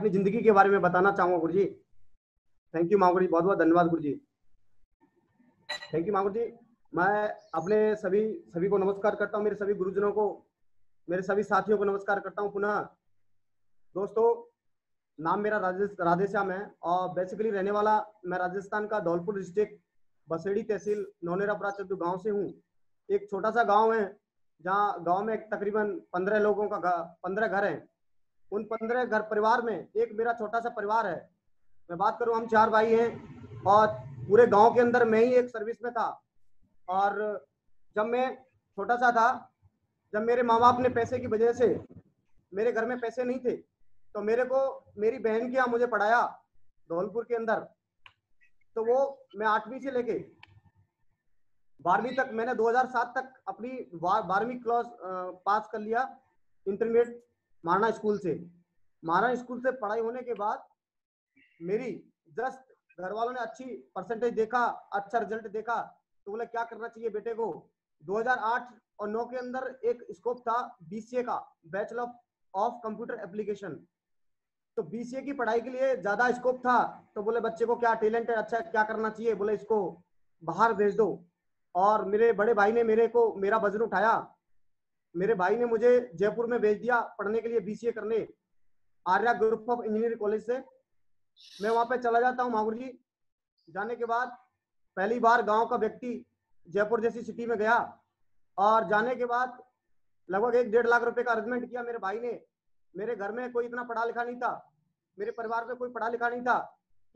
अपनी जिंदगी के बारे में बताना चाहूंगा गुरु जी। थैंक यू मांगुर जी, बहुत बहुत धन्यवाद गुरु जी। थैंक यू मांगुर जी। मैं अपने सभी सभी को नमस्कार करता हूँ, मेरे सभी गुरुजनों को, मेरे सभी साथियों को नमस्कार करता हूँ पुनः। दोस्तों, नाम मेरा राधेश्याम है और बेसिकली रहने वाला मैं राजस्थान का धौलपुर डिस्ट्रिक्ट बसेड़ी तहसील नौनेरा चद्दू गांव से हूँ। एक छोटा सा गांव है जहाँ गांव में तकरीबन 15 लोगों का 15 घर हैं। उन 15 घर परिवार में एक मेरा छोटा सा परिवार है। मैं बात करूँ, हम 4 भाई हैं और पूरे गांव के अंदर मैं ही एक सर्विस में था। और जब मैं छोटा सा था, जब मेरे माँ बाप ने पैसे की वजह से, मेरे घर में पैसे नहीं थे, तो मेरे को मेरी बहन के यहाँ मुझे पढ़ाया धौलपुर के अंदर। तो वो मैं 8वीं से लेके 12वीं तक मैंने 2007 तक अपनी 12वीं क्लास पास कर लिया इंटरमीडिएट महाराणा स्कूल से। महाराणा स्कूल से पढ़ाई होने के बाद मेरी जस्ट घर वालों ने अच्छी परसेंटेज देखा, अच्छा रिजल्ट देखा, तो बोले क्या करना चाहिए बेटे को। 2008 और 9 के अंदर एक स्कोप था बीसीए का, बैचलर ऑफ कंप्यूटर एप्लीकेशन। तो बीसीए की पढ़ाई के लिए ज्यादा स्कोप था, तो बोले बच्चे को क्या टैलेंट है, अच्छा क्या करना चाहिए, बोले इसको बाहर भेज दो। और मेरे बड़े भाई ने मेरे को मेरा वजन उठाया, मेरे भाई ने मुझे जयपुर में भेज दिया पढ़ने के लिए बीसीए करने, Arya group of engineering college से। मैं वहां पे चला जाता हूँ मांगुर जी। जाने के बाद पहली बार गांव का व्यक्ति जयपुर जैसी सिटी में गया, और जाने के बाद लगभग 1-1.5 लाख रुपए का अरेंजमेंट किया मेरे भाई ने। मेरे घर में कोई इतना पढ़ा लिखा नहीं था, मेरे परिवार में कोई पढ़ा लिखा नहीं था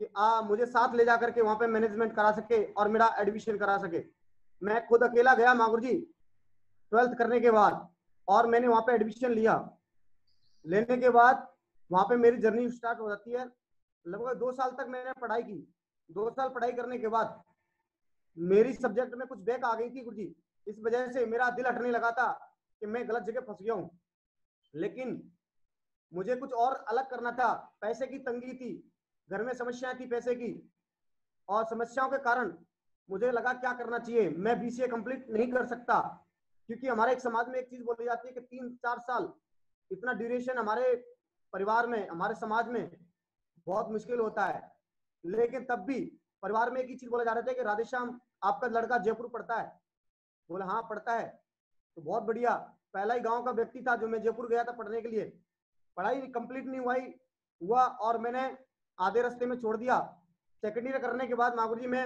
कि मुझे साथ ले जाकर के वहां पे मैनेजमेंट करा सके और मेरा एडमिशन करा सके। मैं खुद अकेला गया मांगुर जी 12th करने के बाद, और मैंने वहां पे एडमिशन लिया। लेने के बाद वहां पे मेरी जर्नी स्टार्ट हो जाती है। लगभग 2 साल तक मैंने पढ़ाई की। 2 साल पढ़ाई करने के बाद मेरी सब्जेक्ट में कुछ बैक आ गई थी गुरु जी। इस वजह से मेरा दिल हटने लगा था कि मैं गलत जगह फंस गया हूँ। लेकिन मुझे कुछ और अलग करना था, पैसे की तंगी थी, घर में समस्याएं थी पैसे की, और समस्याओं के कारण मुझे लगा क्या करना चाहिए, मैं बीसीए कंप्लीट नहीं कर सकता। क्योंकि हमारे एक समाज में एक चीज बोली जाती है कि 3-4 साल इतना ड्यूरेशन हमारे परिवार में, हमारे समाज में बहुत मुश्किल होता है। लेकिन तब भी परिवार में एक ही चीज बोला जा रहा था कि राधेश्याम आपका लड़का जयपुर पढ़ता है। बोला हाँ पढ़ता है, तो बहुत बढ़िया। पहला ही गांव का व्यक्ति था जो मैं जयपुर गया था पढ़ने के लिए। पढ़ाई कंप्लीट नहीं हुआ और मैंने आधे रास्ते में छोड़ दिया। सेकेंड ईयर करने के बाद मांगुर जी मैं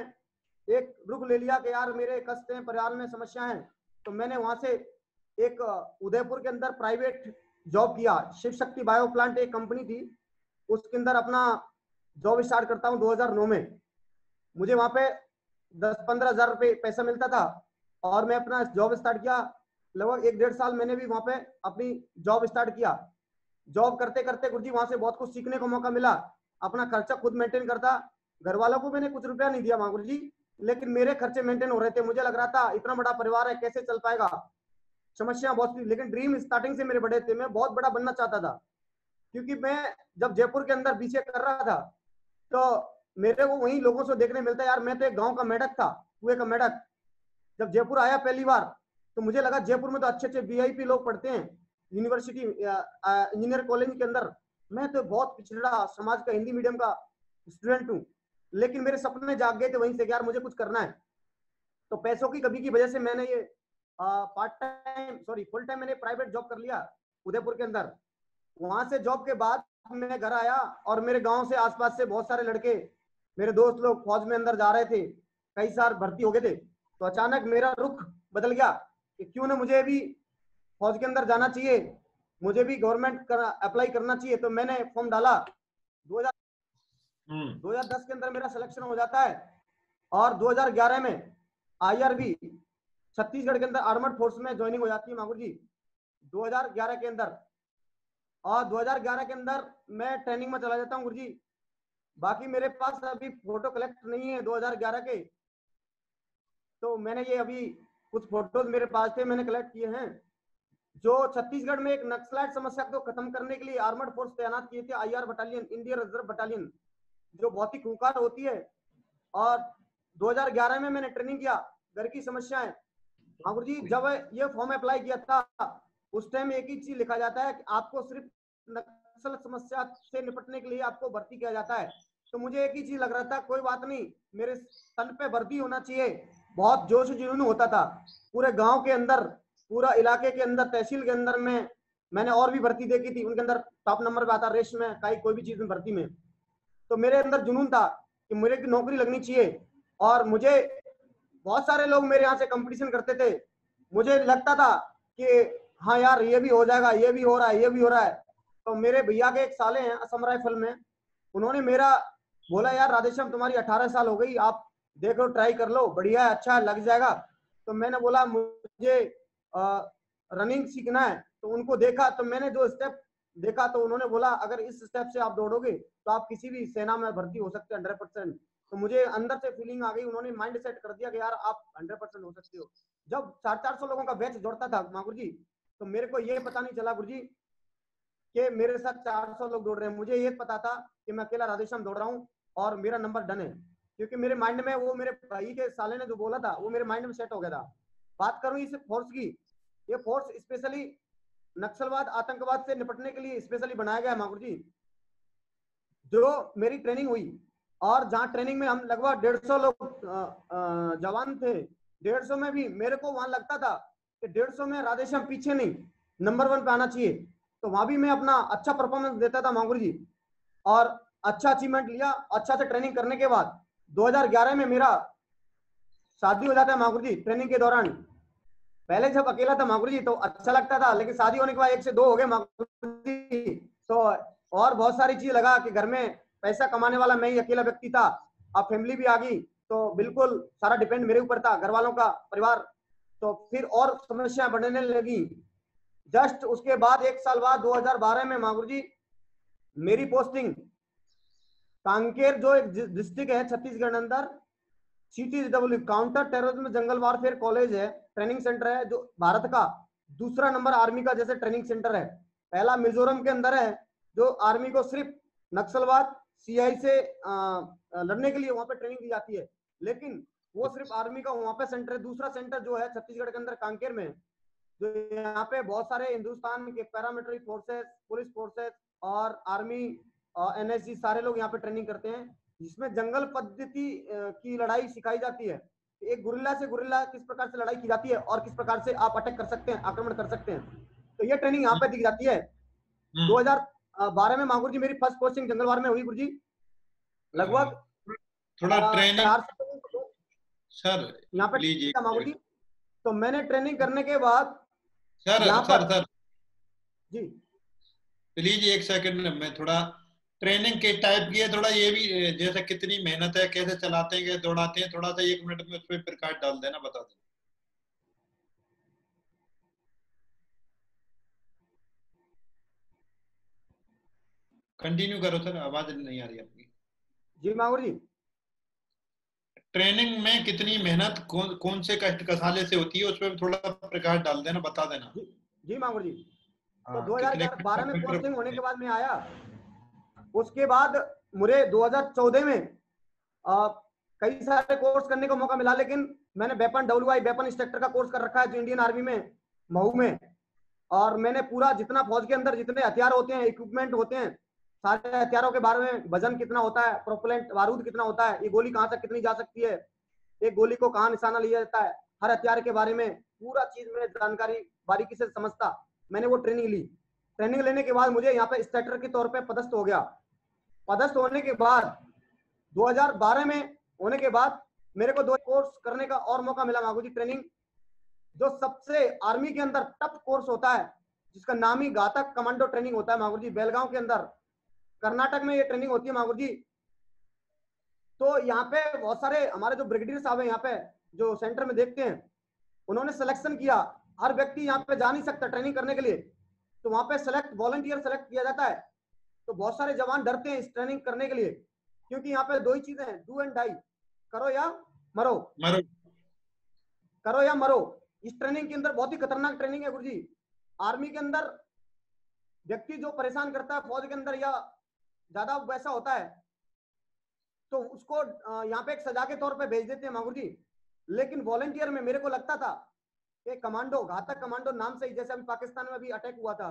एक रुख ले लिया कि यार मेरे कष्ट हैं, परिवार में समस्या है। तो मैंने वहां से एक उदयपुर के अंदर प्राइवेट जॉब किया। शिव शक्ति बायो प्लांट एक कंपनी थी, उसके अंदर अपना जॉब स्टार्ट करता हूँ 2009 में। मुझे वहां पे 10-15 हजार रुपये पैसा मिलता था और मैं अपना जॉब स्टार्ट किया। लगभग 1-1.5 साल मैंने भी वहां पे अपनी जॉब स्टार्ट किया। जॉब करते करते गुरुजी वहां से बहुत कुछ सीखने का मौका मिला। अपना खर्चा खुद मेंटेन करता, घर वालों को मैंने कुछ रुपया नहीं दिया मांगुर जी, लेकिन मेरे खर्चे मेंटेन हो रहे थे। मुझे लग रहा था इतना बड़ा परिवार है कैसे चल पाएगा, समस्या बहुत थी, लेकिन ड्रीम स्टार्टिंग से मेरे बड़े थे। मैं बहुत बड़ा बनना चाहता था, क्योंकि मैं जब जयपुर के अंदर बीसीए कर रहा था तो मेरे को वहीं लोगों से देखने मिलता है, यार मैं तो एक गांव का मेढक था, कुएं का मेढक। जब जयपुर आया पहली बार तो मुझे लगा जयपुर में तो अच्छे अच्छे वीआईपी लोग पढ़ते हैं यूनिवर्सिटी इंजीनियर कॉलेज के अंदर। मैं तो बहुत पिछड़ा समाज का हिंदी मीडियम का स्टूडेंट हूँ, लेकिन मेरे सपने जाग गए थे वहीं से, यार मुझे कुछ करना है। तो पैसों की कमी की वजह से मैंने ये फुल टाइम मैंने प्राइवेट जॉब कर लिया उदयपुर के अंदर। वहां से जॉब के बाद मैं घर आया और मेरे गांव से आसपास से बहुत सारे लड़के, मेरे दोस्त लोग फौज में अंदर जा रहे थे, कई साल भर्ती हो गए थे। तो अचानक मेरा रुख बदल गया कि क्यों ना मुझे भी फौज के अंदर जाना चाहिए, मुझे भी गवर्नमेंट अप्लाई करना चाहिए। तो मैंने फॉर्म डाला। 2010 के अंदर मेरा सिलेक्शन हो जाता है और 2011 में आईआरबी छत्तीसगढ़ के अंदर आर्मड फोर्स में ज्वाइनिंग हो जाती है मांगुर जी 2011 के अंदर। और 2011 के अंदर मैं ट्रेनिंग में चला जाता हूँ गुरुजी। बाकी मेरे पास अभी फोटो कलेक्ट नहीं है 2011 के, तो मैंने ये अभी कुछ फोटोज मेरे पास थे, मैंने कलेक्ट किए हैं। जो छत्तीसगढ़ में एक नक्सलाइट समस्या को खत्म करने के लिए आर्मड फोर्स तैनात किए थे, IR battalion, Indian reserve battalion, जो बहुत ही खूंखार होती है। और 2011 में मैंने ट्रेनिंग किया। घर की समस्याएं ठाकुर जी, जब ये फॉर्म अप्लाई किया था उस टाइम एक ही चीज लिखा जाता है कि आपको सिर्फ नक्सल समस्या से निपटने के लिए आपको भर्ती किया जाता है। तो मुझे एक ही चीज लग रहा था, कोई बात नहीं, मेरे तन पे वर्दी होना चाहिए। बहुत जोश जुनून होता था पूरे गांव के अंदर, पूरा इलाके के अंदर, तहसील के अंदर में। मैंने और भी भर्ती देखी थी, उनके अंदर टॉप नंबर पे आता रेस में, कोई भी चीज में, भर्ती में। तो मेरे अंदर जुनून था कि मेरे की नौकरी लगनी चाहिए। और मुझे बहुत सारे लोग मेरे यहाँ से कंपटीशन करते थे। मुझे लगता था कि हाँ यार ये भी हो जाएगा, ये भी हो रहा है, ये भी हो रहा है। तो मेरे भैया के एक साले हैं असम राइफल में, उन्होंने मेरा बोला यार राधेश्याम तुम्हारी 18 साल हो गई, आप देख लो, ट्राई कर लो, बढ़िया है, अच्छा है, लग जाएगा। तो मैंने बोला मुझे रनिंग सीखना है। तो उनको देखा, तो मैंने जो स्टेप देखा, तो उन्होंने बोला अगर इस स्टेप से आप दौड़ोगे तो आप किसी भी सेना में भर्ती हो सकते हैं 100%। तो मुझे अंदर से फीलिंग आ गई, उन्होंने माइंड सेट कर दिया कि यार आप 100% हो सकते हो। जब 400-400 लोगों का बैच दौड़ता था माँ गुरुजी, तो मेरे को ये पता नहीं चला गुरुजी कि मेरे साथ 400 लोग दौड़ रहे हैं। मुझे ये पता था कि मैं अकेला राधेश्याम दौड़ रहा हूँ और मेरा नंबर डन है, क्योंकि मेरे माइंड में वो मेरे भाई के साले ने जो बोला था वो मेरे माइंड में सेट हो गया था। बात करूं इस फोर्स की, ये फोर्स स्पेशली नक्सलवाद आतंकवाद से निपटने के लिए स्पेशली बनाया गया है माँ गुरुजी। जो मेरी ट्रेनिंग हुई, और जहाँ ट्रेनिंग में हम लगभग 150 लोग जवान थे, 150 में भी मेरे को वहां लगता था कि 150 में राधेश्याम पीछे नहीं, नंबर 1 पे आना चाहिए। तो वहां भी मैं अपना अच्छा परफॉर्मेंस देता था मांगुर जी, और अच्छा अचीवमेंट लिया। अच्छा से ट्रेनिंग करने के बाद 2011 में मेरा शादी हो जाता है मांगुर जी ट्रेनिंग के दौरान। पहले जब अकेला था मांगुर जी तो अच्छा लगता था, लेकिन शादी होने के बाद 1 से 2 हो गए मांगुर जी, तो और बहुत सारी चीज लगा कि घर में पैसा कमाने वाला मैं ही अकेला व्यक्ति था। अब फैमिली भी आ गई, तो बिल्कुल सारा डिपेंड मेरे ऊपर था, घर वालों का, परिवार। तो फिर और समस्या बढ़ने लगी। जस्ट उसके बाद 1 साल बाद 2012 में मांगुर जी मेरी पोस्टिंग कांकेर, जो एक डिस्ट्रिक्ट है छत्तीसगढ़ अंदर, CTW counter terrorism jungle warfare college है, ट्रेनिंग सेंटर है, जो भारत का दूसरा नंबर आर्मी का जैसे ट्रेनिंग सेंटर है। पहला मिजोरम के अंदर है, जो आर्मी को सिर्फ नक्सलवाद CI से लड़ने के लिए वहां पे ट्रेनिंग दी जाती है, लेकिन वो सिर्फ आर्मी का वहां पे सेंटर है। दूसरा सेंटर जो है छत्तीसगढ़ के अंदर कांकेर में, जो यहाँ पे बहुत सारे हिंदुस्तान के पैरामिलिट्री फोर्सेस, पुलिस फोर्सेस और आर्मी, NSG सारे लोग यहाँ पे ट्रेनिंग करते हैं, जिसमें जंगल पद्धति की लड़ाई सिखाई जाती है। एक गुरिल्ला से गुरिल्ला किस प्रकार से लड़ाई की जाती है और किस प्रकार से आप अटैक कर सकते हैं, आक्रमण कर सकते हैं। तो ये ट्रेनिंग यहाँ पे दी जाती है। 2012 में मांगुर जी मेरी फर्स्ट पोस्टिंग जंगलवार में हुई गुरुजी। लगभग थोड़ा ट्रेनिंग 400 सर, यहाँ प्लीज पे मांगुर जी। तो मैंने ट्रेनिंग करने के बाद सर यहाँ सर पर सर जी, प्लीज 1 सेकंड, मैं थोड़ा ट्रेनिंग के टाइप की है, थोड़ा ये भी जैसे कितनी मेहनत है, कैसे चलाते हैं, कैसे दौड़ाते हैं, थोड़ा सा 1 मिनट में उस पर प्रकाश डाल देना, बता देना। कंटिन्यू करो सर, आवाज नहीं आ रही आपकी। जी मांगुर जी। ट्रेनिंग में कितनी मेहनत कौन कौन से कष्ट कसाले से होती है, उस पर थोड़ा प्रकाश डाल देना, बता देना। जी, जी मांगुर जी। तो हाँ, कितने 2012 में किलोमीटर पोस्टिंग होने होते के हैं? बाद मैं आया। उसके बाद मुझे 2014 में आ, कई सारे कोर्स करने का मौका मिला, लेकिन मैंने वेपन WI वेपन इंस्ट्रक्टर का कोर्स कर रखा है जो इंडियन आर्मी में महू में। और मैंने पूरा जितना फौज के अंदर जितने हथियार होते हैं, इक्विपमेंट होते हैं, सारे हथियारों के बारे में, वजन कितना होता है, प्रोपेलेंट बारूद कितना होता है, ये गोली कहाँ तक कितनी जा सकती है, एक गोली को कहाँ निशाना लिया जाता है, हर हथियार के बारे में पूरा चीज में जानकारी बारीकी से समझता। मैंने वो ट्रेनिंग ली। ट्रेनिंग लेने के बाद मुझे यहाँ पे स्ट्रक्टर के तौर पे पदस्थ हो गया। पदस्थ होने के बाद 2012 में होने के बाद मेरे को 2 कोर्स करने का और मौका मिला मांगू जी। ट्रेनिंग जो सबसे आर्मी के अंदर टफ कोर्स होता है, जिसका नाम ही घातक कमांडो ट्रेनिंग होता है मांगू जी, बेलगांव के अंदर, कर्नाटक में ये ट्रेनिंग होती है मांगू जी। तो यहाँ पे बहुत सारे हमारे जो ब्रिगेडियर साहब है यहाँ पे जो सेंटर में देखते हैं, उन्होंने सिलेक्शन किया। हर व्यक्ति यहाँ पे जा नहीं सकता ट्रेनिंग करने के लिए, तो वहां पे वॉलंटियर सेलेक्ट किया जाता है। तो बहुत सारे जवान डरते हैं इस ट्रेनिंग करने के लिए, क्योंकि यहाँ पे 2 ही चीजें हैं, डू एंड डाई, करो या मरो, मरो। करो या मरो। इस ट्रेनिंग के अंदर बहुत ही खतरनाक ट्रेनिंग है गुरुजी। आर्मी के अंदर व्यक्ति जो परेशान करता है फौज के अंदर या ज्यादा वैसा होता है, तो उसको यहाँ पे एक सजा के तौर पे भेज देते हैं मांगुर जी। लेकिन वॉलंटियर में मेरे को लगता था कि कमांडो, घातक कमांडो नाम से ही, जैसे अभी पाकिस्तान में भी अटैक हुआ था,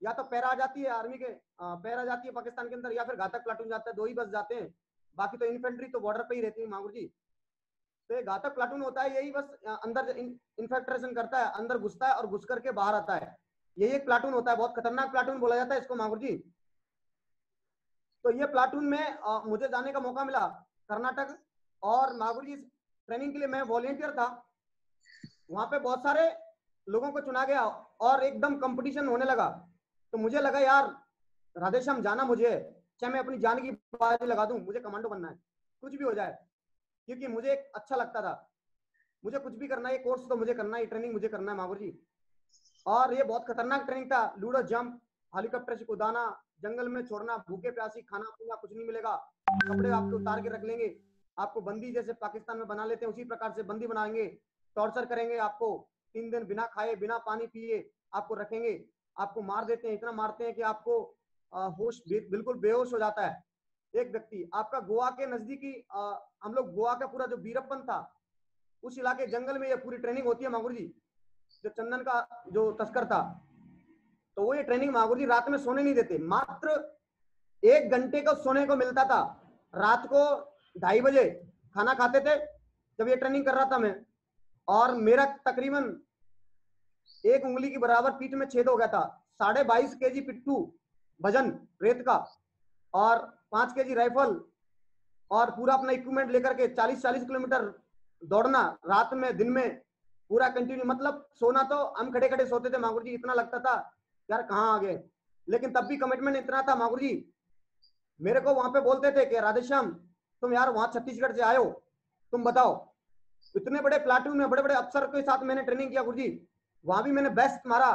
या तो पैरा आ जाती है आर्मी के, पैरा जाती है पाकिस्तान के अंदर, या फिर घातक प्लाटून जाता है, 2 ही बस जाते हैं, बाकी तो इन्फेंट्री तो बॉर्डर पे ही रहती है मांगुर जी। तो ये घातक प्लाटून होता है, यही बस अंदर इन्फेक्ट्रेशन करता है, अंदर घुसता है और घुस करके बाहर आता है, यही एक प्लाटून होता है, बहुत खतरनाक प्लाटून बोला जाता है इसको मांगुर जी। तो ये प्लाटून में मुझे जाने का मौका मिला कर्नाटक, और मांगुर जी ट्रेनिंग के लिए मैं वॉलेंटियर था, वहां पे बहुत सारे लोगों को चुना गया और एकदम कंपटीशन होने लगा। तो मुझे लगा यार राधेश्याम जाना मुझे, चाहे मैं अपनी जान की बाजी लगा दूं, मुझे कमांडो बनना है, कुछ भी हो जाए, क्योंकि मुझे एक अच्छा लगता था, मुझे कुछ भी करना है, ये कोर्स तो मुझे करना है, ये ट्रेनिंग मुझे करना है मांगुर जी। और ये बहुत खतरनाक ट्रेनिंग था, लूडो जंप, हेलीकॉप्टर से कूदाना, जंगल में छोड़ना, भूखे प्यासी, खाना पीना कुछ नहीं मिलेगा, कपड़े आपके उतार के रख लेंगे, आपको बंदी जैसे पाकिस्तान में बना लेते हैं उसी प्रकार से बंदी बनाएंगे, टॉर्चर करेंगे आपको, 3 दिन बिना खाए बिना पानी पिए आपको रखेंगे, आपको मार देते हैं, इतना मारते हैं कि आपको होश बिल्कुल बेहोश हो जाता है एक व्यक्ति। आपका गोवा के नजदीकी हम लोग गोवा का पूरा जो बीरप्पन था उस इलाके जंगल में ये पूरी ट्रेनिंग होती है मांगुर जी, जो चंदन का जो तस्कर था, तो वो ये ट्रेनिंग मांगुर जी रात में सोने नहीं देते, मात्र 1 घंटे का सोने को मिलता था, रात को 2:30 बजे खाना खाते थे जब ये ट्रेनिंग कर रहा था मैं, और मेरा तकरीबन 1 उंगली की बराबर पीठ में छेद हो गया था, 22.5 kg पिट्ठू वजन रेत का, और 5 kg राइफल, और पूरा अपना इक्विपमेंट लेकर के 40-40 किलोमीटर दौड़ना रात में दिन में पूरा कंटिन्यू, मतलब सोना तो हम खड़े खड़े सोते थे मांगुर जी, इतना लगता था यार कहाँ आ गए, लेकिन तब भी कमिटमेंट इतना था मांगुर जी। मेरे को वहां पे बोलते थे कि राधेश्याम तुम यार वहां छत्तीसगढ़ से आए हो, तुम बताओ, इतने बड़े प्लाटून में बड़े बड़े अफसर के साथ मैंने ट्रेनिंग किया गुरुजी, वहां भी मैंने बेस्ट मारा,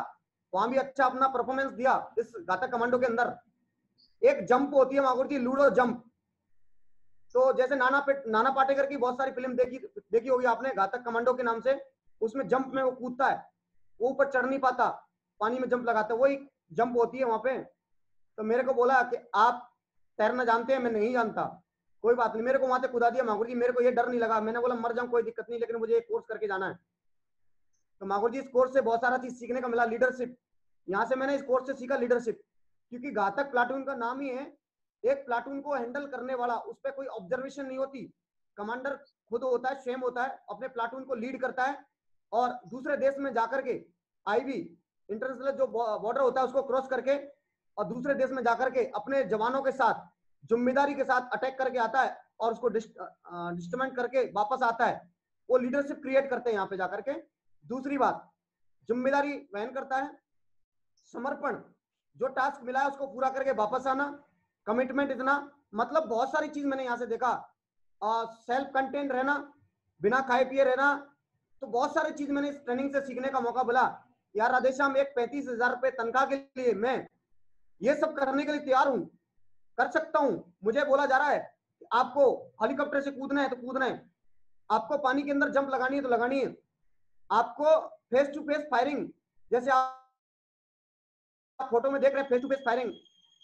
वहां भी अच्छा अपना परफॉर्मेंस दिया इस घातक कमांडो के अंदर। एक जंप होती है मांगुर जी, लूडो जंप, तो जैसे नाना पाटेकर की बहुत सारी फिल्म देखी होगी आपने घातक कमांडो के नाम से, उसमें जंप में वो कूदता है, वो ऊपर चढ़ नहीं पाता, पानी में जंप लगाता है, वही जंप होती है वहां पे। तो मेरे को बोला कि आप तैरना जानते हैं, मैं नहीं जानता, कोई बात नहीं, मेरे को वहां से कूदा दिया मांगुर जी, मेरे को ये डर नहीं लगा, मैंने बोला मर जाऊं कोई दिक्कत नहीं, लेकिन मुझे एक कोर्स करके जाना है। तो मांगुर जी इस कोर्स से बहुत सारा चीज सीखने का मिला, लीडरशिप, यहाँ से मैंने इस कोर्स से सीखा लीडरशिप, क्योंकि घातक प्लाटून का नाम ही है एक प्लाटून को हैंडल करने वाला, उस पर कोई ऑब्जर्वेशन नहीं होती, कमांडर खुद होता है, स्वयं होता है, अपने प्लाटून को लीड करता है, और दूसरे देश में जाकर के आईबी इंटरनेशनल जो बॉर्डर होता है उसको क्रॉस करके और दूसरे देश में जाकर के अपने जवानों के साथ जिम्मेदारी के साथ अटैक करके आता है और उसको डिस्ट्रमेंट करके वापस आता है, वो लीडरशिप क्रिएट करते हैं यहाँ पे जाकर के। दूसरी बात, जिम्मेदारी वहन करता है, समर्पण, जो टास्क मिला है उसको पूरा करके वापस आना, कमिटमेंट इतना, मतलब बहुत सारी चीज मैंने यहाँ से देखा, सेल्फ कंटेंट रहना, बिना खाए पिए रहना, तो बहुत सारी चीज मैंने इस ट्रेनिंग से सीखने का मौका मिला। यार राधेश्याम एक 35,000 रुपए तनख्वाह के लिए मैं ये सब करने के लिए तैयार हूं, कर सकता हूं, मुझे बोला जा रहा है आपको हेलीकॉप्टर से कूदना है तो कूदना है, आपको पानी के अंदर जंप लगानी है तो लगानी है, आपको फेस टू फेस फायरिंग, जैसे आप फोटो में देख रहे हैं face to face firing,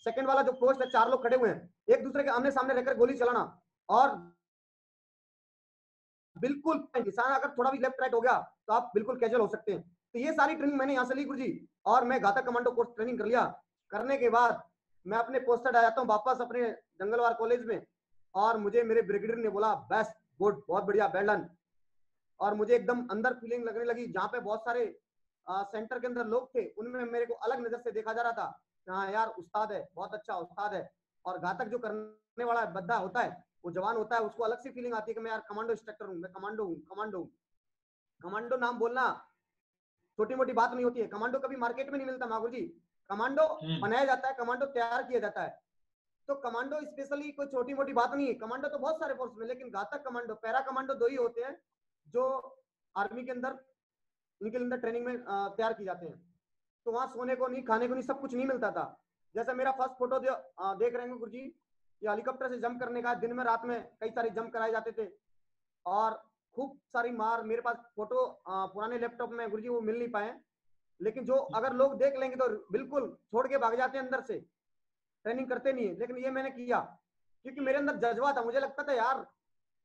second वाला जो पोस्ट है 4 लोग खड़े हुए हैं, एक दूसरे के आमने सामने रहकर गोली चलाना, और बिल्कुल निशाना अगर थोड़ा भी लेफ्ट राइट हो गया तो आप बिल्कुल कैजुअल हो सकते हैं। तो ये सारी ट्रेनिंग मैंने यहाँ से ली गुरुजी, और मैं घातक कमांडो कोर्स ट्रेनिंग कर लिया, करने के बाद मैं अपने पोस्टेड आ जाता हूँ वापस अपने जंगलवार कॉलेज में, और मुझे मेरे ब्रिगेडियर ने बोला बेस्ट गुड, बहुत बढ़िया, वेल डन, और मुझे एकदम अंदर फीलिंग लगने लगी, जहाँ पे बहुत सारे सेंटर के अंदर लोग थे उनमें मेरे को अलग नजर से देखा जा रहा था, हाँ यार उस्ताद है, बहुत अच्छा उस्ताद है, और घातक जो करने वाला बंदा होता है वो जवान होता है, उसको अलग सी फीलिंग आती है कि मैं यार कमांडो इंस्ट्रक्टर हूँ, मैं कमांडो हूँ, कमांडो हूँ। कमांडो नाम बोलना छोटी मोटी बात नहीं होती है, कमांडो कभी मार्केट में नहीं मिलता मागुर जी, कमांडो बनाया जाता है, कमांडो तैयार किया जाता है, तो कमांडो स्पेशली कोई छोटी मोटी बात नहीं है, कमांडो तो बहुत सारे फोर्स में, लेकिन घातक कमांडो, पैरा कमांडो 2 ही होते हैं जो आर्मी के अंदर इनके अंदर ट्रेनिंग में तैयार की जाते हैं। तो वहां सोने को नहीं, खाने को नहीं, सब कुछ नहीं मिलता था। जैसा मेरा फर्स्ट फोटो देख रहे हैं गुरु जी, ये हेलीकॉप्टर से जंप करने का, दिन में रात में कई सारे जंप कराए जाते थे और खूब सारी मार, मेरे पास फोटो पुराने लैपटॉप में गुरु जी वो मिल नहीं पाए, लेकिन जो अगर लोग देख लेंगे तो बिल्कुल छोड़ के भाग जाते हैं अंदर से, ट्रेनिंग करते नहीं है, लेकिन ये मैंने किया क्योंकि मेरे अंदर जज्बा था, मुझे लगता था यार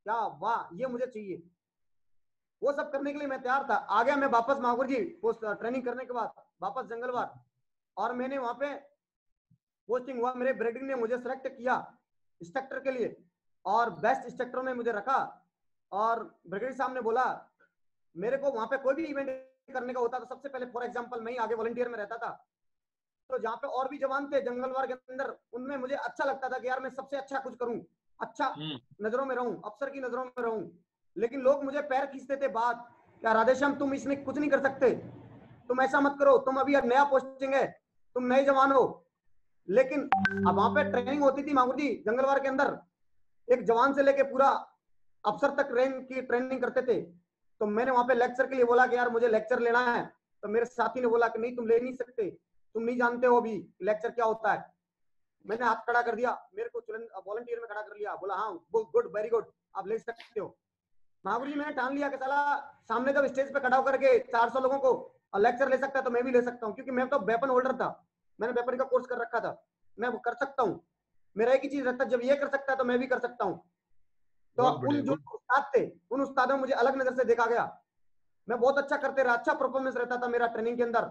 क्या वाह ये मुझे चाहिए, वो सब करने के लिए मैं तैयार था। आ गया मैं वापस मागुर जी पोस्ट ट्रेनिंग करने के बाद वापस जंगलवार, और मैंने वहां पे पोस्टिंग हुआ, मेरे ब्रिगेडियर ने मुझे सेलेक्ट किया इंस्ट्रक्टर के लिए और बेस्ट इंस्ट्रक्टर में मुझे रखा। और ब्रिगेडियर साहब ने बोला, मेरे को वहां पे कोई भी इवेंट करने का होता तो सबसे पहले फॉर एग्जांपल मैं ही आगे वॉलंटियर में रहता था। तो जहाँ पे और भी जवान थे जंगलवार के अंदर, उनमें मुझे अच्छा लगता था कि यार मैं सबसे अच्छा कुछ करूं, अच्छा नजरों में रहूं, अफसर की नजरों में रहूं। लेकिन लोग मुझे पैर खींचते थे, बात क्या राधेश्याम तुम इसमें कुछ नहीं कर सकते, तुम ऐसा मत करो, तुम अभी नया पोस्टिंग है, तुम नए जवान हो। लेकिन अब वहां पे ट्रेनिंग होती थी मांगू जी जंगलवार के अंदर, एक जवान से लेके पूरा अफसर तक रैंक की ट्रेनिंग करते थे। तो मैंने वहां पे लेक्चर के लिए बोला कि यार मुझे लेक्चर लेना है, तो मेरे साथी ने बोला कि नहीं तुम ले नहीं सकते, तुम नहीं जानते हो अभी लेक्चर क्या होता है। मैंने हाथ खड़ा कर दिया, मेरे को वॉलंटियर में खड़ा कर लिया, बोला हाँ गुड वेरी गुड आप ले सकते हो। महागुरु जी मैंने ठान लिया कि साला सामने जब स्टेज पे खड़ा होकर के 400 लोगों को लेक्चर ले सकता है तो मैं भी ले सकता हूँ, क्योंकि मैं तो वेपन होल्डर था, मैंने वेपन का कोर्स कर रखा था, मैं वो कर सकता हूँ। मेरा एक ही चीज रहता है, जब ये कर सकता है तो मैं भी कर सकता हूँ। तो उन जो उस्ताद थे उन उस्तादों में मुझे अलग नजर से देखा गया, मैं बहुत अच्छा करते रहा, अच्छा परफॉर्मेंस रहता था मेरा ट्रेनिंग के अंदर।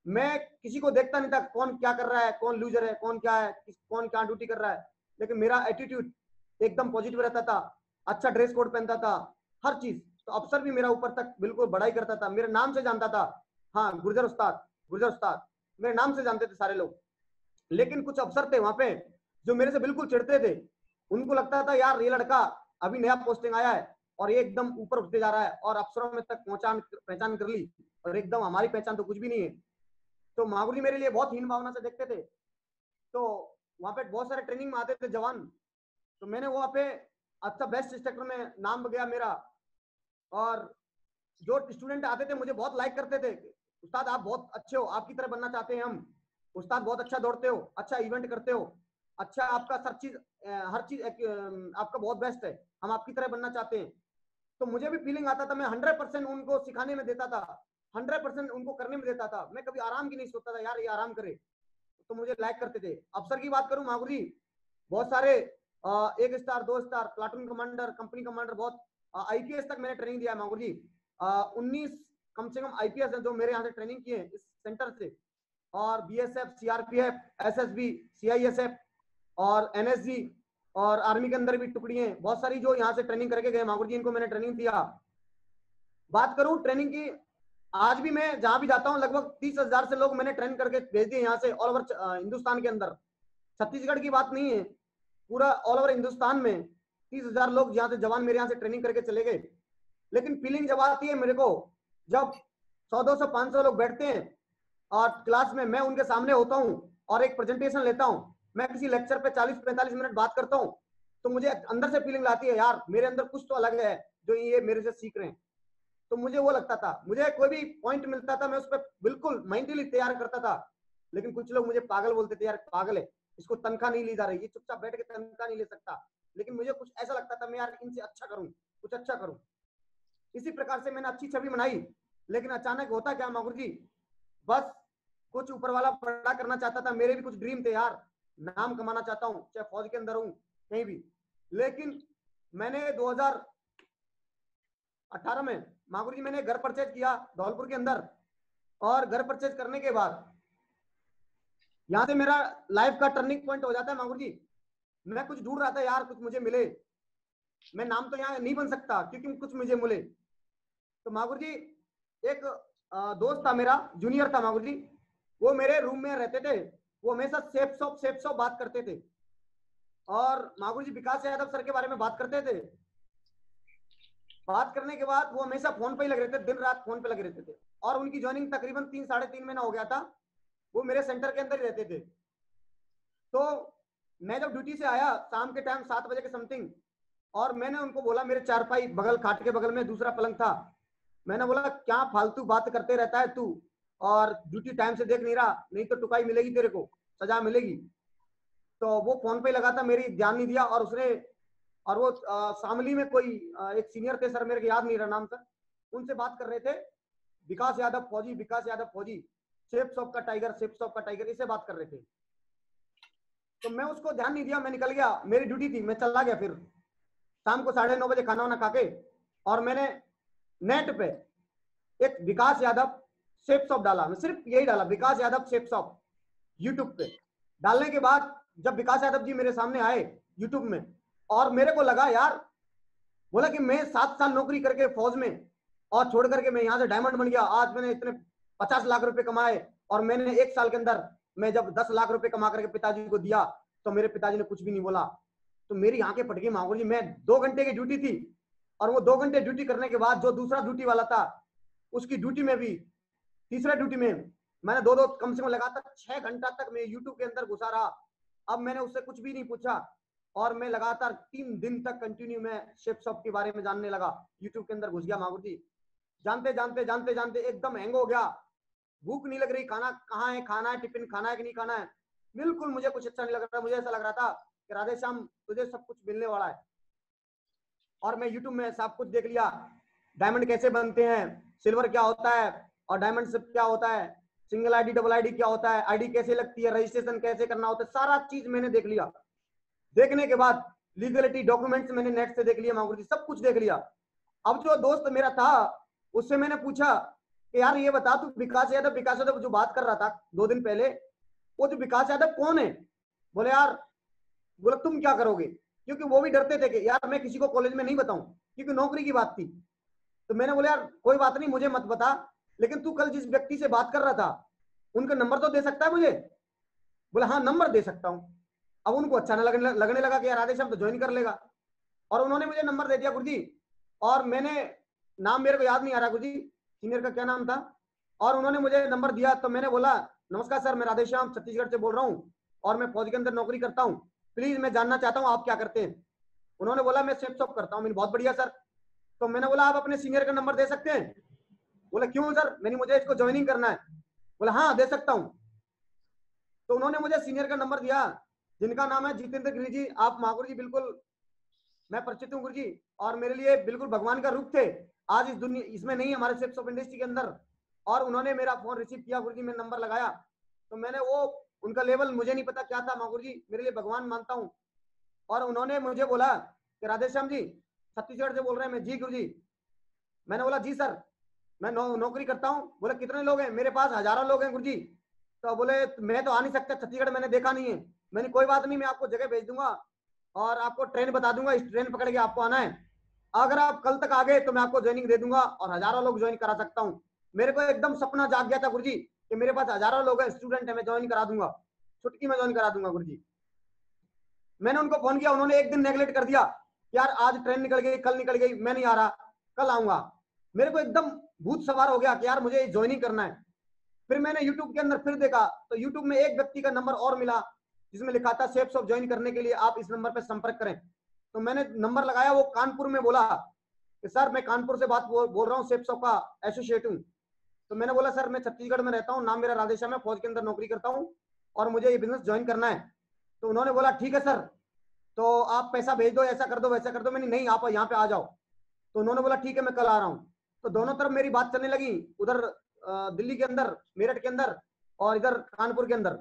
मैं किसी को देखता नहीं था कौन क्या कर रहा है, कौन लूजर है, कौन क्या है, कौन क्या ड्यूटी कर रहा है, लेकिन मेरा एटीट्यूड एकदम पॉजिटिव रहता था, अच्छा ड्रेस कोड पहनता था, हर चीज। तो अफसर भी मेरा ऊपर तक बिल्कुल बड़ाई करता था, मेरे नाम से जानता था, हाँ गुर्जर उस्ताद, गुर्जर उस्ताद मेरे नाम से जानते थे सारे लोग। लेकिन कुछ अफसर थे वहां पे जो मेरे से बिल्कुल चिढ़ते थे, उनको लगता था यार ये लड़का अभी नया पोस्टिंग आया है और ये एकदम ऊपर उठते जा रहा है और अफसरों में तक पहचान कर ली, और एकदम हमारी पहचान तो कुछ भी नहीं है। तो महागुरु जी मेरे लिए बहुत हीन भावना से देखते थे। तो वहां पे बहुत सारे ट्रेनिंग में आते थे जवान, तो मैंने वहां पे अच्छा बेस्ट इंस्ट्रक्टर में नाम गया मेरा, और जो स्टूडेंट आते थे मुझे बहुत लाइक करते थे, उस्ताद आप बहुत अच्छे हो, आपकी तरह बनना चाहते हैं हम, उस्ताद बहुत अच्छा दौड़ते हो, अच्छा इवेंट करते हो, अच्छा आपका हर चीज आपका बहुत बेस्ट है, हम आपकी तरह बनना चाहते हैं। तो मुझे भी फीलिंग आता था, मैं 100% उनको सिखाने में देता था, 100% उनको करने में देता था, मैं कभी आराम की नहीं सोचता था यार ये आराम करे। तो मुझे लाइक करते थे। अफसर की बात करूं महागुरु जी, बहुत सारे 1 star 2 star platoon commander company commander, बहुत आईपीएस तक मैंने ट्रेनिंग दिया है महागुरु जी। 19 कम से कम आईपीएस है जो मेरे यहाँ से ट्रेनिंग किए इस सेंटर से, और बीएसएफ, सीआरपीएफ, एसएसबी, सीआईएसएफ और एनएसजी और आर्मी के अंदर भी टुकड़ियां बहुत सारी जो यहाँ से ट्रेनिंग करके गए महागुरु जी, इनको मैंने ट्रेनिंग दिया। बात करूं ट्रेनिंग की, आज भी मैं जहां भी जाता हूं लगभग 30,000 से लोग मैंने ट्रेन करके भेज दिए यहाँ से ऑल ओवर हिंदुस्तान के अंदर। छत्तीसगढ़ की बात नहीं है, पूरा ऑल ओवर हिंदुस्तान में 30,000 लोग यहाँ से जवान मेरे यहाँ से ट्रेनिंग करके चले गए। लेकिन फीलिंग जब आती है मेरे को, जब 100-200 500 लोग बैठते हैं और क्लास में मैं उनके सामने होता हूँ और एक प्रेजेंटेशन लेता हूँ, मैं किसी लेक्चर पे 40-45 मिनट बात करता हूँ, तो मुझे अंदर से फीलिंग आती है यार मेरे अंदर कुछ तो अलग है जो ये मेरे से सीख रहे हैं। तो मुझे वो लगता था, मुझे कोई भी पॉइंट मिलता था मैं उस पर बिल्कुल मेंटली तैयार करता था। लेकिन कुछ लोग मुझे पागल बोलते थे, यार पागल है, इसको तनख्वाह नहीं ली जा रही, ये चुपचाप बैठ के तनख्वाह नहीं ले सकता। लेकिन मुझे कुछ ऐसा लगता था मैं यार इनसे अच्छा करूं, कुछ अच्छा करूं। इसी प्रकार से मैंने अच्छी छवि बनाई। लेकिन अचानक होता क्या महागुरु जी, बस कुछ ऊपर वाला बड़ा करना चाहता था, मेरे भी कुछ ड्रीम थे यार, नाम कमाना चाहता हूँ, चाहे फौज के अंदर हूँ कहीं भी। लेकिन मैंने 2018 में महागुरु जी मैंने घर परचेज किया धौलपुर के अंदर, और घर परचेज करने के बाद यहाँ से मेरा लाइफ का टर्निंग पॉइंट हो जाता है महागुरु जी। मैं कुछ ढूंढ रहा था यार, कुछ मुझे मिले, मैं नाम तो यहाँ नहीं बन सकता क्योंकि कुछ मुझे मिले। तो महागुरु जी एक दोस्त था मेरा, जूनियर था महागुरु जी, वो मेरे रूम में रहते थे, वो हमेशा सेफ शॉप बात करते थे। और महागुरु जी विकास यादव सर के बारे में बात करते थे। बात करने के बाद वो हमेशा फोन पे ही लगे रहते थे, दिन रात फोन पे लगे रहते थे। और उनकी ज्वाइनिंग तकरीबन 3-3.5 महीना हो गया था, वो मेरे सेंटर के अंदर ही रहते थे। तो मैं जब ड्यूटी से आया शाम के टाइम 7 बजे के समथिंग, और मैंने उनको बोला, मेरे चारपाई बगल खाट के बगल में दूसरा पलंग था, मैंने बोला क्या फालतू बात करते रहता है तू, और ड्यूटी टाइम से देख नहीं रहा, नहीं तो टुकाई मिलेगी, तेरे को सजा मिलेगी। तो वो फोन पे लगा था, मेरी ध्यान नहीं दिया, और उसने, और वो शामली में कोई एक सीनियर थे सर, मेरे को याद नहीं रहा नाम सर, उनसे बात कर रहे थे, विकास यादव फौजी, विकास यादव फौजी, सेफ शॉप का टाइगर, सेफ शॉप का टाइगर, इसे बात कर रहे थे। तो मैं उसको ध्यान नहीं दिया, मैं निकल गया, मेरी ड्यूटी थी, मैं चला गया। फिर शाम को 9:30 बजे खाना वाना खा के, और मैंने नेट पे एक विकास यादव सेफ शॉप डाला, मैं सिर्फ यही डाला, विकास यादव सेफ शॉप, यूट्यूब पे डालने के बाद जब विकास यादव जी मेरे सामने आए यूट्यूब में, और मेरे को लगा यार, बोला कि मैं 7 साल नौकरी करके फौज में और छोड़ करके मैं यहाँ से डायमंड बन गया, आज मैंने इतने 50 लाख रुपए कमाए, और मैंने 1 साल के अंदर मैं जब 10 लाख रुपए कमा करके पिताजी को दिया तो मेरे पिताजी ने कुछ भी नहीं बोला। तो मेरी आंखें फट गई माहौल जी। मैं 2 घंटे की ड्यूटी थी, और वो 2 घंटे ड्यूटी करने के बाद जो दूसरा ड्यूटी वाला था उसकी ड्यूटी में भी, तीसरा ड्यूटी में मैंने दो कम से कम लगातार 6 घंटा तक मैं यूट्यूब के अंदर घुसा रहा। अब मैंने उससे कुछ भी नहीं पूछा, और मैं लगातार 3 दिन तक कंटिन्यू मैं शेफ शॉप के बारे में जानने लगा, यूट्यूब के अंदर घुस गया माहौल जी। जानते जानते जानते जानते एकदम हैंग हो गया, भूख नहीं लग रही, खाना कहाँ है, खाना है, टिफिन खाना है कि नहीं खाना है, बिल्कुल मुझे कुछ अच्छा नहीं लग रहा। मुझे ऐसा लग रहा था कि राधे श्याम तुझे सब कुछ मिलने वाला है। और मैं यूट्यूब में सब कुछ देख लिया, डायमंड कैसे बनते हैं, सिल्वर क्या होता है, और डायमंड सिप क्या होता है, सिंगल आईडी डबल आईडी क्या होता है, आईडी कैसे लगती है, रजिस्ट्रेशन कैसे करना होता है, सारा चीज मैंने देख लिया। देखने के बाद लीगलिटी डॉक्यूमेंट्स मैंने नेट से देख लिया माहौल जी, सब कुछ देख लिया। अब जो दोस्त मेरा था उससे मैंने पूछा कि यार ये बता, तू विकास यादव जो बात कर रहा था 2 दिन पहले, वो जो विकास यादव कौन है? बोले यार, बोला तुम क्या करोगे? क्योंकि वो भी डरते थे कि यार मैं किसी को कॉलेज में नहीं बताऊं, क्योंकि नौकरी की बात थी। तो मैंने बोला यार कोई बात नहीं, मुझे मत बता, लेकिन तू कल जिस व्यक्ति से बात कर रहा था उनका नंबर तो दे सकता है मुझे? बोला हाँ नंबर दे सकता हूँ। अब उनको अच्छा ना लगने लगा कि यार राधे श्याम तो ज्वाइन कर लेगा, और उन्होंने मुझे नंबर दे दिया गुरुजी। और मैंने, नाम मेरे को याद नहीं आ रहा गुरुजी, सीनियर का क्या नाम था, और उन्होंने मुझे नंबर दिया। तो मैंने बोला नमस्कार सर, मैं राधे श्याम छत्तीसगढ़ से बोल रहा हूँ, और मैं फौज के अंदर नौकरी करता हूँ, प्लीज मैं जानना चाहता हूँ आप क्या करते हैं। उन्होंने बोला मैं शेफ शॉप करता हूँ। मैंने बहुत बढ़िया सर। तो मैंने बोला आप अपने सीनियर का नंबर दे सकते हैं? बोला क्यों सर? मैंने, मुझे इसको ज्वाइनिंग करना है। बोला हाँ दे सकता हूँ। तो उन्होंने मुझे सीनियर का नंबर दिया, जिनका नाम है जितेंद्र गिरी जी। आप महागुरु जी बिल्कुल मैं परिचित हूँ गुरु जी, और मेरे लिए बिल्कुल भगवान का रूप थे। आज इस दुनिया इसमें नहीं, हमारे शेफ शॉप इंडस्ट्री के अंदर। और उन्होंने मेरा फोन रिसीव किया गुरु जी, मैं नंबर लगाया, तो मैंने वो, उनका लेवल मुझे नहीं पता क्या था महागुरु जी, मेरे लिए भगवान मानता हूँ। और उन्होंने मुझे बोला कि राधे श्याम जी छत्तीसगढ़ से बोल रहे हैं? मैं जी गुरु जी। मैंने बोला जी सर, मैं नौकरी करता हूँ। बोले कितने लोग हैं? मेरे पास हजारों लोग हैं गुरु जी। तो बोले मैं तो आ नहीं सकता, छत्तीसगढ़ मैंने देखा नहीं है। मैंने कोई बात नहीं, मैं आपको जगह भेज दूंगा और आपको ट्रेन बता दूंगा, इस ट्रेन पकड़ के आपको आना है। अगर आप कल तक आ गए तो मैं आपको ज्वाइनिंग दे दूंगा और हजारों लोग ज्वाइन करा सकता हूँ। मेरे को एकदम सपना जाग गया था गुरुजी कि मेरे पास हजारों लोग हैं, स्टूडेंट है, मैं ज्वाइन करा दूंगा, छुट्टी में ज्वाइन करा दूंगा गुरुजी। मैंने उनको फोन किया, उन्होंने एक दिन नेगलेक्ट कर दिया, यार आज ट्रेन निकल गई, कल निकल गई, मैं नहीं आ रहा, कल आऊंगा। मेरे को एकदम भूत सवार हो गया कि यार मुझे ज्वाइनिंग करना है। फिर मैंने यूट्यूब के अंदर फिर देखा तो यूट्यूब में एक व्यक्ति का नंबर और मिला जिसमें लिखा था शेफ शॉप ज्वाइन करने के लिए आप इस नंबर पर संपर्क करें। तो मैंने नंबर लगाया, वो कानपुर में बोला कि सर मैं कानपुर से बात बोल रहा हूँ, शेफ शॉप का एसोसिएट हूँ। तो मैंने बोला सर मैं छत्तीसगढ़ में रहता हूँ, नाम मेरा राधे श्याम है, फौज के अंदर नौकरी करता हूँ और मुझे ये बिजनेस ज्वाइन करना है। तो उन्होंने बोला ठीक है सर, तो आप पैसा भेज दो, ऐसा कर दो वैसा कर दो। मैंने नहीं, आप यहाँ पे आ जाओ। तो उन्होंने बोला ठीक है मैं कल आ रहा हूँ। तो दोनों तरफ मेरी बात चलने लगी, उधर दिल्ली के अंदर, मेरठ के अंदर, और इधर कानपुर के अंदर।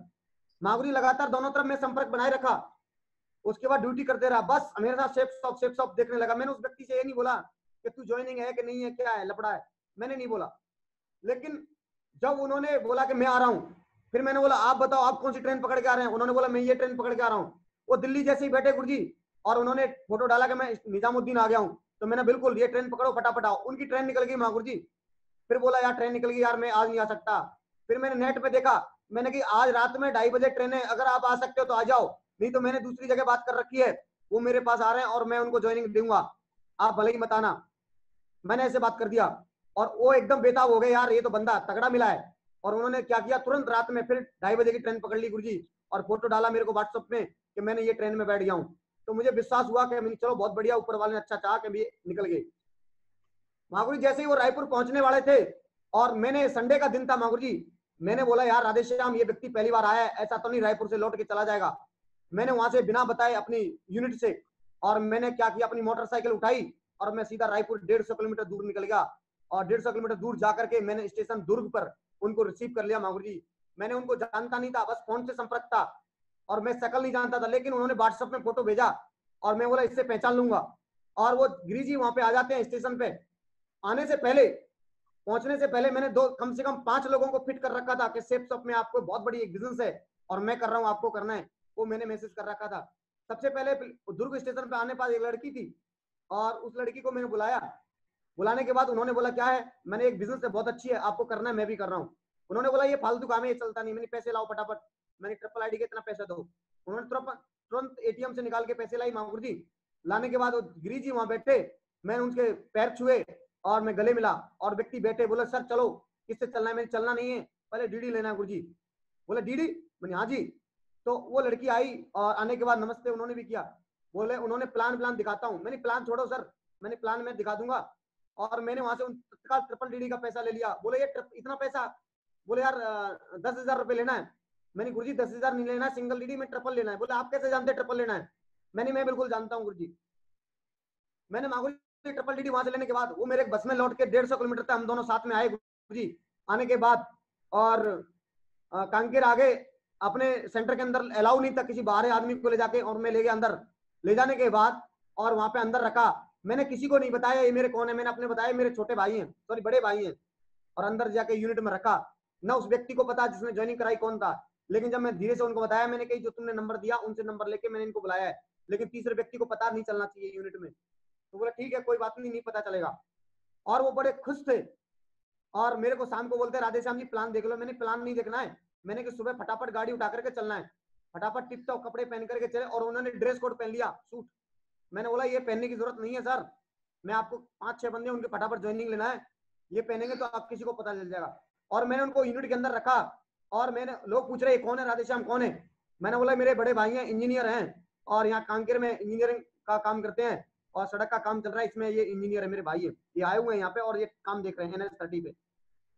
नागरी लगातार दोनों तरफ मैं संपर्क बनाए रखा। उसके बाद ड्यूटी करते रहा, बस मेरे साथ शेफ शॉप देखने लगा। मैंने उस व्यक्ति से ये नहीं बोला कि तू ज्वाइनिंग है कि नहीं है, क्या है, लपड़ा है, मैंने नहीं बोला। लेकिन जब उन्होंने बोला कि मैं आ रहा हूँ, फिर मैंने बोला आप बताओ आप कौन सी ट्रेन पकड़ के आ रहे हैं? उन्होंने बोला मैं ये ट्रेन पकड़ के आ रहा हूँ। वो दिल्ली जैसे ही बैठे गुरुजी और उन्होंने फोटो डाला कि मैं निजामुद्दीन आ गया हूँ, तो मैंने बिल्कुल ये ट्रेन पकड़ो फटाफट आओ। उनकी ट्रेन निकल गई माँ गुरुजी। फिर बोला यार ट्रेन निकल गई यार, मैं आज नहीं आ सकता। फिर मैंने नेट पे देखा, मैंने कि आज रात में 2:30 बजे ट्रेन है, अगर आप आ सकते हो तो आ जाओ, नहीं तो मैंने दूसरी जगह बात कर रखी है, वो मेरे पास आ रहे हैं और मैं उनको ज्वाइनिंग दूंगा, आप भले ही बताना। मैंने ऐसे बात कर दिया और वो एकदम बेताब हो गए, यार ये तो बंदा तगड़ा मिला है। और उन्होंने क्या किया, तुरंत रात में फिर 2:30 बजे की ट्रेन पकड़ ली गुरुजी और फोटो डाला मेरे को व्हाट्सएप में कि मैंने ये ट्रेन में बैठ गया हूँ। तो मुझे विश्वास हुआ कि चलो बहुत बढ़िया, ऊपर वाले ने अच्छा चाहा कि भी निकल गए। महागुरु जैसे ही वो रायपुर पहुंचने वाले थे और मैंने, संडे का दिन था महागुरु जी, मैंने बोला यार राधे श्याम ये व्यक्ति पहली बार आया है, ऐसा तो नहीं रायपुर से लौट के चला जाएगा। मैंने वहां से बिना बताए अपनी यूनिट से, और मैंने क्या किया, अपनी मोटरसाइकिल उठाई और मैं सीधा रायपुर 150 किलोमीटर दूर निकल गया। और 150 किलोमीटर दूर जाकर के मैंने स्टेशन दुर्ग पर उनको रिसीव कर लिया महागुरु जी। मैंने उनको जानता नहीं था, बस फोन से संपर्क था और मैं शकल नहीं जानता था, लेकिन उन्होंने व्हाट्सएप में फोटो भेजा और मैं बोला इससे पहचान लूंगा। और वो गिरी जी वहां पे आ जाते हैं स्टेशन पे। आने से पहले, पहुंचने से पहले मैंने कम से कम 5 लोगों को फिट कर रखा था कि शेफ शॉप में आपको बहुत बड़ी एक बिजनेस है और मैं कर रहा हूँ, आपको करना है, वो मैंने मैसेज कर रखा था। सबसे पहले दुर्ग स्टेशन पे आने पास एक लड़की थी और उस लड़की को मैंने बुलाया। बुलाने के बाद उन्होंने बोला क्या है, मैंने एक बिजनेस है बहुत अच्छी है, आपको करना है, मैं भी कर रहा हूँ। उन्होंने बोला ये फालतू काम है, ये चलता नहीं। मैंने पैसे लाओ फटाफट, मैंने ट्रिपल आईडी के इतना पैसा दो। उन्होंने तुरंत एटीएम से निकाल के पैसे लाई मांगुर जी। लाने के बाद गिरी जी वहां बैठे, मैंने उनके पैर छुए और मैं गले मिला और व्यक्ति बैठे, बोले सर चलो, किससे चलना है? मैंने चलना नहीं है, पहले डीडी लेना है गुरु जी। बोले डीडी? मैंने हाँ जी। तो वो लड़की आई और आने के बाद नमस्ते उन्होंने भी किया। बोले उन्होंने प्लान दिखाता हूँ। मैंने प्लान छोड़ो सर, मैंने प्लान में दिखा दूंगा। और मैंने वहां से तत्काल ट्रिपल डीडी का पैसा ले लिया। बोले ये इतना पैसा? बोले यार 10,000 रुपए लेना है। मैंने गुरुजी 10,000 नहीं लेना है सिंगल डीडी में, ट्रिपल लेना है। बोले आप कैसे जानते ट्रिपल लेना है? मैं बिल्कुल जानता हूँ गुरुजी। मैंने मांगू ट्रिपल डीडी वहां से लेने के बाद वो मेरे बस में लौट के 150 किलोमीटर तक हम दोनों साथ में आए गुरुजी। आने के बाद और कांकेर आगे अपने सेंटर के अंदर अलाउ नहीं था किसी बाहर आदमी को ले जाके, और मैं ले गया अंदर। ले जाने के बाद और वहां पे अंदर रखा, मैंने किसी को नहीं बताया ये मेरे कौन है, मैंने अपने बताया मेरे छोटे भाई हैं, सॉरी बड़े भाई हैं। और अंदर जाके यूनिट में रखा, ना उस व्यक्ति को पता जिसने ज्वाइनिंग कराई कौन था। लेकिन जब मैं धीरे से उनको बताया, मैंने कही जो तुमने नंबर दिया उनसे नंबर लेके मैंने इनको बुलाया है, लेकिन तीसरे व्यक्ति को पता नहीं चलना चाहिए यूनिट में। तो बोला ठीक है कोई बात नहीं, नहीं पता चलेगा। और वो बड़े खुश थे और मेरे को शाम को बोलते राधे श्याम जी प्लान देख लो। मैंने प्लान नहीं देखना है, मैंने कि सुबह फटाफट गाड़ी उठा करके चलना है, फटाफट टिप टॉप कपड़े पहन करके चले। और उन्होंने ड्रेस कोड पहन लिया, सूट। मैंने बोला ये पहनने की जरूरत नहीं है सर, मैं आपको 5-6 बंदे उनके फटाफट ज्वाइनिंग लेना है, ये पहनेंगे तो आप किसी को पता चल जाएगा। और मैंने उनको यूनिट के अंदर रखा और मैंने, लोग पूछ रहे कौन है राधे श्याम कौन है? मैंने बोला मेरे बड़े भाई हैं, इंजीनियर हैं और यहाँ कांकेर में इंजीनियरिंग का काम करते हैं और सड़क का काम चल रहा है, इसमें ये इंजीनियर है मेरे भाई है, ये आए हुए हैं यहाँ पे और ये काम देख रहे हैं NH30 पे।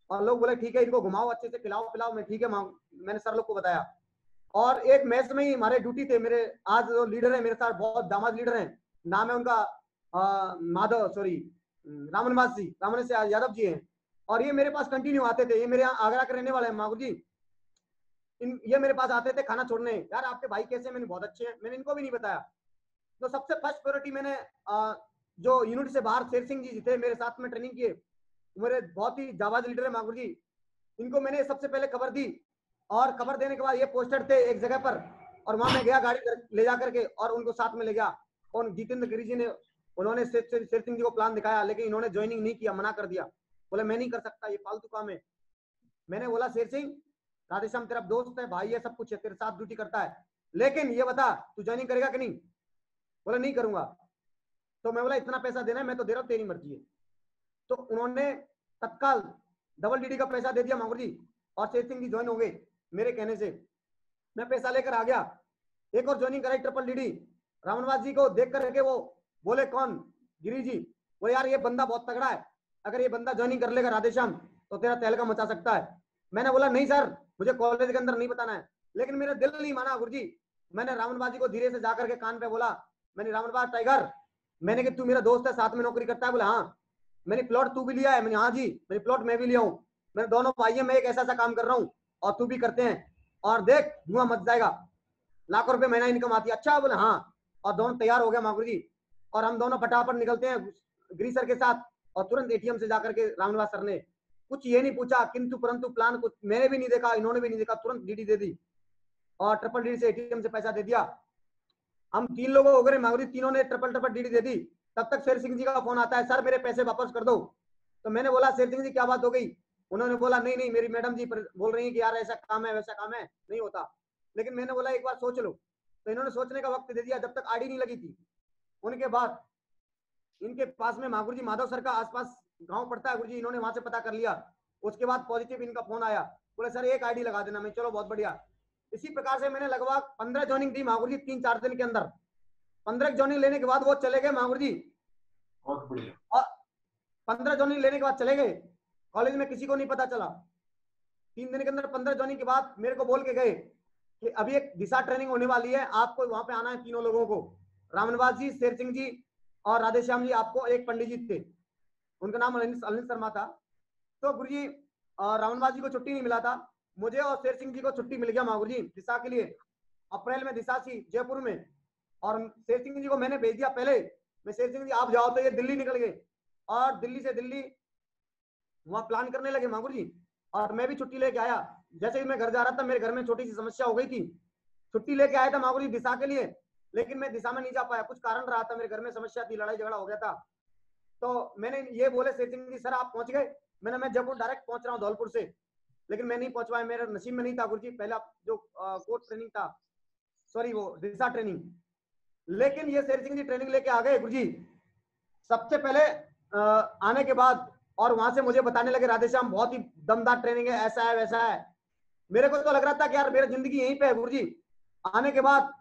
और लोग बोले ठीक है इनको घुमाओ अच्छे से, खिलाओ पिलाओ। मैं ठीक है मैंने सर लोग को बताया। और एक मैच में ही हमारे ड्यूटी थे मेरे, आज जो लीडर है मेरे साथ बहुत दामाद लीडर हैं, नाम है उनका माधव, सॉरी रामनवास जी, रामन से यादव जी हैं। और ये मेरे पास कंटिन्यू आते थे, ये मेरे यहाँ आगरा के रहने वाले हैं मागू जी। ये मेरे पास आते थे खाना छोड़ने, यार आपके भाई कैसे? मैंने बहुत अच्छे हैं, मैंने इनको भी नहीं बताया। तो सबसे फर्स्ट प्रायोरिटी मैंने जो यूनिट से बाहर शेर सिंह जी थे मेरे साथ में ट्रेनिंग किए, मेरे बहुत ही जाबाज लीडर है मागू जी, इनको मैंने सबसे पहले खबर दी। और खबर देने के बाद ये पोस्टर थे एक जगह पर और वहां मैं गया गाड़ी ले जा करके और उनको साथ में ले गया। और जितेंद्र गिरी जी ने, उन्होंने शेर सिंह जी को प्लान दिखाया, लेकिन इन्होंने ज्वाइनिंग नहीं किया, मना कर दिया, बोले मैं नहीं कर सकता, ये फालतू काम है। मैंने बोला शेर सिंह राधेश्याम तेरा दोस्त है, भाई है, सब कुछ है, तेरे साथ ड्यूटी करता है, लेकिन ये बता तू ज्वाइनिंग करेगा कि नहीं? बोला नहीं करूंगा। तो मैं बोला इतना पैसा देना है, मैं तो दे रहा हूँ, तेरी मर्जी है। तो उन्होंने तत्काल डबल डीडी का पैसा दे दिया मांगुर जी और शेर सिंह जी ज्वाइन हो गए मेरे कहने से। मैं पैसा लेकर आ गया, एक और ज्वाइनिंग कराई ट्रिपल डीडी। रामनवास जी को देख करके वो बोले कौन? गिरी जी। वो यार ये बंदा बहुत तगड़ा है, अगर ये बंदा ज्वाइनिंग कर लेगा राधेश्याम तो तेरा तहलका मचा सकता है। मैंने बोला नहीं सर, मुझे कॉलेज के अंदर नहीं बताना है, लेकिन मेरा दिल नहीं माना गुरुजी। मैंने रामनवास जी को धीरे से जाकर के कान पे बोला, मैंने रामनवास टाइगर, मैंने कि तू मेरा दोस्त है, साथ में नौकरी करता है? बोला हाँ। मैंने प्लॉट तू भी लिया है? मैंने हाँ जी, मेरी प्लॉट मैं भी लिया हूँ, मेरे दोनों भाई हैं, मैं एक ऐसा काम कर रहा हूँ और तू भी करते हैं, और देख धुआं मच जाएगा, लाखों रुपए महीना इनकम आती है। अच्छा बोले हाँ। और दोनों तैयार हो गया मागुर जी, और हम दोनों फटाफट निकलते हैं गिरी सर के साथ, और तुरंत एटीएम से जाकर के रामनिवास सर ने कुछ ये नहीं पूछा किंतु परंतु प्लान कुछ मैंने भी नहीं देखा, इन्होंने भी नहीं देखा, तुरंत डीडी दे दी और ट्रिपल डीडी से एटीएम से पैसा दे दिया। हम 3 लोग हो गए मागुर जी, तीनों ने ट्रिपल डीडी दे दी। तब तक शेर सिंह जी का फोन आता है, सर मेरे पैसे वापस कर दो। तो मैंने बोला शेर सिंह जी क्या बात हो गई? उन्होंने बोला नहीं नहीं, मेरी मैडम जी बोल रही है कि यार ऐसा काम है वैसा काम है, नहीं होता। लेकिन मैंने बोला एक बार सोच लो। तो इन्होंने सोचने का वक्त दे दिया, जब तक आईडी नहीं लगी थी। उनके बाद इनके पास में मागुर जी माधव सर का आसपास गांव पड़ता है गुरुजी, इन्होंने वहां से पता कर लिया। उसके बाद पॉजिटिव इनका फोन आया, बोले सर एक आईडी लगा देना। मैं चलो बहुत बढ़िया। इसी प्रकार से मैंने लगभग 15 ज्वाइनिंग दी मागुर जी 3-4 दिन के अंदर। 15 ज्वाइनिंग लेने के बाद वो चले गए मागुर जी, बहुत बढ़िया। और 15 ज्वाइनिंग लेने के बाद चले गए, कॉलेज में किसी को नहीं पता चला। 3 दिन के अंदर 15 ज्वाइनिंग के बाद मेरे को बोल के गए कि अभी एक दिशा ट्रेनिंग होने वाली है, आपको वहां पे आना है, तीनों लोगों को, रामनिवास जी, शेर सिंह जी और राधेश्याम जी, आपको एक पंडित जी थे, उनका नाम अनिल शर्मा था। तो गुरुजी रामनिवास जी को छुट्टी नहीं मिला था, मुझे और शेर सिंह जी को छुट्टी मिल गया मागुर जी दिशा के लिए। अप्रैल में दिशा थी जयपुर में, और शेर सिंह जी को मैंने भेज दिया पहले। मैं शेर सिंह जी आप जाओ, तो ये दिल्ली निकल गए और दिल्ली से दिल्ली वहां प्लान करने लगे मागुर जी। और मैं भी छुट्टी लेके आया। जैसे ही मैं घर जा रहा था, मेरे घर में छोटी सी समस्या हो गई थी, छुट्टी लेके आया था मागुरी दिशा के लिए, लेकिन मैं दिशा में नहीं जा पाया, कुछ कारण रहा था, मेरे घर में समस्या थी, लड़ाई झगड़ा हो गया था। तो मैंने ये बोले शेर सिंह जी सर आप पहुंच गए? मैं जयपुर डायरेक्ट पहुंच रहा हूँ धौलपुर से, लेकिन मैं नहीं पहुंच पाया, मेरे नसीब में नहीं था गुरुजी पहला जो कोर्स ट्रेनिंग था, सॉरी वो दिशा ट्रेनिंग। लेकिन ये शेर सिंह जी ट्रेनिंग लेके आ गए गुरुजी। सबसे पहले आने के बाद और वहां से मुझे बताने लगे राधेश्याम बहुत ही दमदार ट्रेनिंग है, ऐसा है वैसा है। मेरे को तो लग रहा था कि यार मेरी जिंदगी यहीं पे है गुरुजी। आने के बाद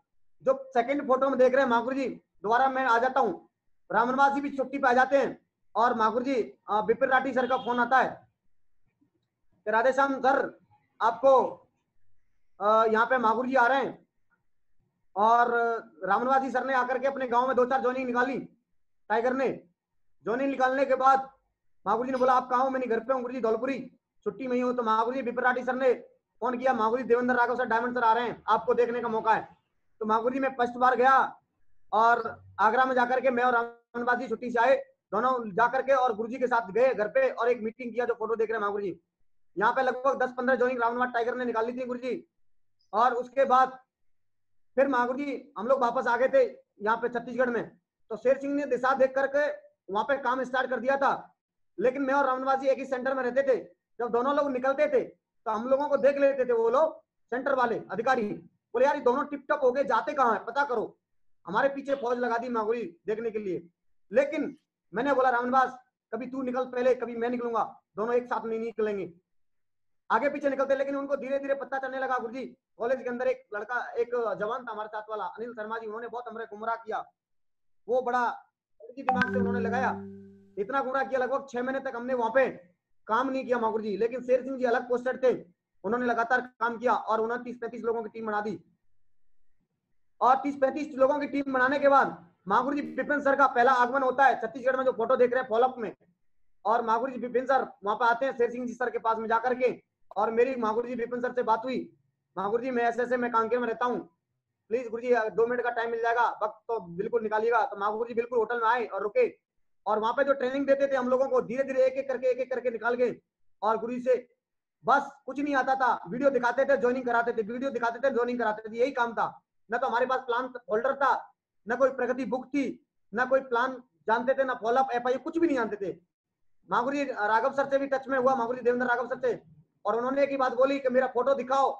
जो सेकंड फोटो में देख रहे हैं महागुरु जी, दोबारा मैं आ जाता हूँ, रामनवास जी भी छुट्टी पे आ जाते हैं और महागुरु जी बिपिन राठी सर का फोन आता है कि राधेश्याम सर आपको यहाँ पे महागुरु जी आ रहे हैं। और रामनवास जी सर ने आकर के अपने गांव में 2-4 जॉइनिंग निकाली, टाइगर ने जॉइनिंग निकालने के बाद महागुरु जी ने बोला आप कहाँ हो? मैं नहीं घर पे हूँ गुरुजी, धौलपुरी छुट्टी में ही हूँ। तो महागुरु जी बिपिन राठी सर ने फोन किया, Mahaguru ji Devendra Raghav sir Diamond sir आ रहे हैं, आपको देखने का मौका है। तो महागुरु जी मैं फर्स्ट बार गया और आगरा में जाकर के मैं और रामनवास जी छुट्टी से आए, दोनों जाकर के और गुरुजी के साथ गए घर पे और एक मीटिंग किया, जो फोटो देख रहे हैं महागुरु जी। यहाँ पे लगभग 10-15 जॉइनिंग रामनवास टाइगर ने निकाली थी गुरुजी। और उसके बाद फिर महागुरु जी हम लोग वापस आ गए थे यहाँ पे छत्तीसगढ़ में। तो शेर सिंह ने दिशा देख करके वहां पे काम स्टार्ट कर दिया था, लेकिन मैं और रामनवास जी एक ही सेंटर में रहते थे। जब दोनों लोग निकलते थे तो हम लोगों को देख लेते थे वो लोग सेंटर वाले अधिकारी, बोले यार ये दोनों टिप टॉप हो गए, जाते कहाँ है पता करो। हमारे पीछे फौज लगा दी महागुरु जी देखने के लिए। लेकिन मैंने बोला रामनवास कभी तू निकल पहले, कभी मैं निकलूंगा, दोनों एक साथ नहीं निकलेंगे। आगे पीछे निकलते, लेकिन उनको धीरे धीरे पता चलने लगा गुरुजी। कॉलेज के अंदर एक लड़का, एक जवान था हमारे साथ वाला अनिल शर्मा जी, उन्होंने बहुत हमरे गुमराह किया। वो बड़ा दिमाग से उन्होंने लगाया, इतना गुमराह किया, लगभग 6 महीने तक हमने वहां पे काम नहीं किया महागुरु जी। लेकिन शेर सिंह जी अलग पोस्टेड थे, उन्होंने लगातार काम किया और 29-35 लोगों की टीम बना दी। और 30-35 लोगों की टीम बनाने के बाद महागुरु जी बिपिन सर का पहला आगमन होता है छत्तीसगढ़ में, जो फोटो देख रहे हैं फॉलोअप में। और महागुरु जी बिपिन सर वहां पे आते हैं शेर सिंह जी सर के पास में जाकर के, और मेरी महागुरु जी बिपिन सर से बात हुई, महागुरु जी मैं ऐसे मैं कांकेर में रहता हूँ, प्लीज गुरु जी 2 मिनट का टाइम मिल जाएगा, वक्त तो बिल्कुल निकालिएगा। तो महागुरु जी बिल्कुल होटल में आए और रुके, और वहां पे जो ट्रेनिंग देते थे हम लोगों को, धीरे धीरे एक एक करके निकाल गए। और गुरु जी से बस कुछ नहीं आता था, वीडियो दिखाते थे ज्वाइनिंग कराते थे, वीडियो दिखाते थे ज्वाइनिंग कराते थे, यही काम था। न तो हमारे पास प्लान होल्डर था, न कोई प्रगति बुक थी, न कोई प्लान जानते थे, न फॉलोअप एफआई, कुछ भी नहीं जानते थे। महागुरु जी राघव सर से भी टच में हुआ, महागुरु जी देवेंद्र राघव सर से, और उन्होंने एक ही बात बोली कि मेरा फोटो दिखाओ,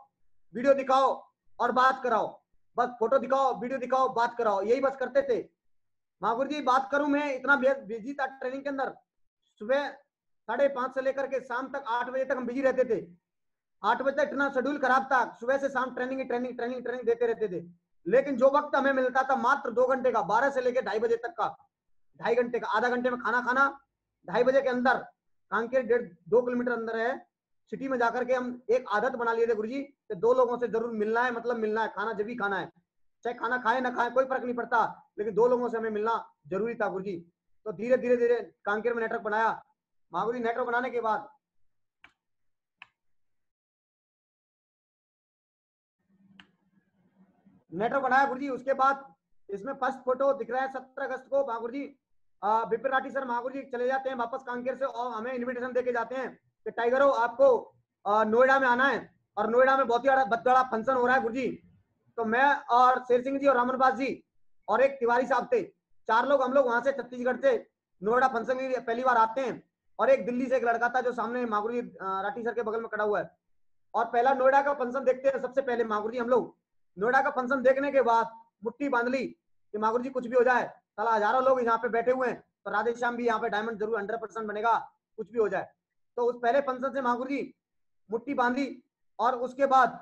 वीडियो दिखाओ और बात कराओ, बस फोटो दिखाओ, वीडियो दिखाओ, बात कराओ, यही बस करते थे। महागुरु जी बात करूं, मैं इतना बिजी था ट्रेनिंग के अंदर, सुबह 5:30 से लेकर के शाम तक 8 बजे तक हम बिजी रहते थे। 8 बजे तक इतना शेड्यूल खराब था, सुबह से शाम ट्रेनिंग ट्रेनिंग ट्रेनिंग ट्रेनिंग देते रहते थे। लेकिन जो वक्त हमें मिलता था मात्र 2 घंटे का, 12 से लेकर 2:30 बजे तक का, 2.5 घंटे का, आधा घंटे में खाना खाना, 2:30 बजे के अंदर, कांकेर 1.5-2 किलोमीटर अंदर है सिटी में, जाकर के हम एक आदत बना लिए थे गुरुजी कि 2 लोगों से जरूर मिलना है, मतलब मिलना है, खाना जब भी खाना है, चाहे खाना खाए ना खाए कोई फर्क नहीं पड़ता, लेकिन 2 लोगों से हमें मिलना जरूरी था गुरुजी। तो धीरे धीरे धीरे कांकेर में नेटवर्क बनाया। महागुरु जी नेटवर्क बनाने के बाद नेटवर्क बनाया गुरुजी, उसके बाद इसमें फर्स्ट फोटो दिख रहा है 17 अगस्त को महागुरु जी बिपिन राठी सर महागुरु जी चले जाते हैं वापस कांकेर से, और हमें इन्विटेशन देके जाते हैं कि टाइगरों आपको नोएडा में आना है, और नोएडा में बहुत ही बड़ा फंक्शन हो रहा है गुरुजी। तो मैं और शेर सिंह जी और रामनवास जी और एक तिवारी साहब थे, 4 लोग हम लोग वहां से छत्तीसगढ़ से नोएडा फंक्शन के लिए पहली बार आते हैं। और एक दिल्ली से एक लड़का था जो सामने महागुरु जी राठी सर के बगल में खड़ा हुआ है। और पहला नोएडा का फंक्शन देखते हैं सबसे पहले महागुरु जी। हम लोग नोएडा का फंक्शन देखने के बाद मुट्ठी बांध ली कि महागुरु जी कुछ भी हो जाए, साला हजारों लोग यहाँ पे बैठे हुए हैं, तो राधेश्याम भी यहाँ पे डायमंड जरूर 100% बनेगा, कुछ भी हो जाए। तो उस पहले फंक्शन से महागुरु जी मुट्ठी बांधी, और उसके बाद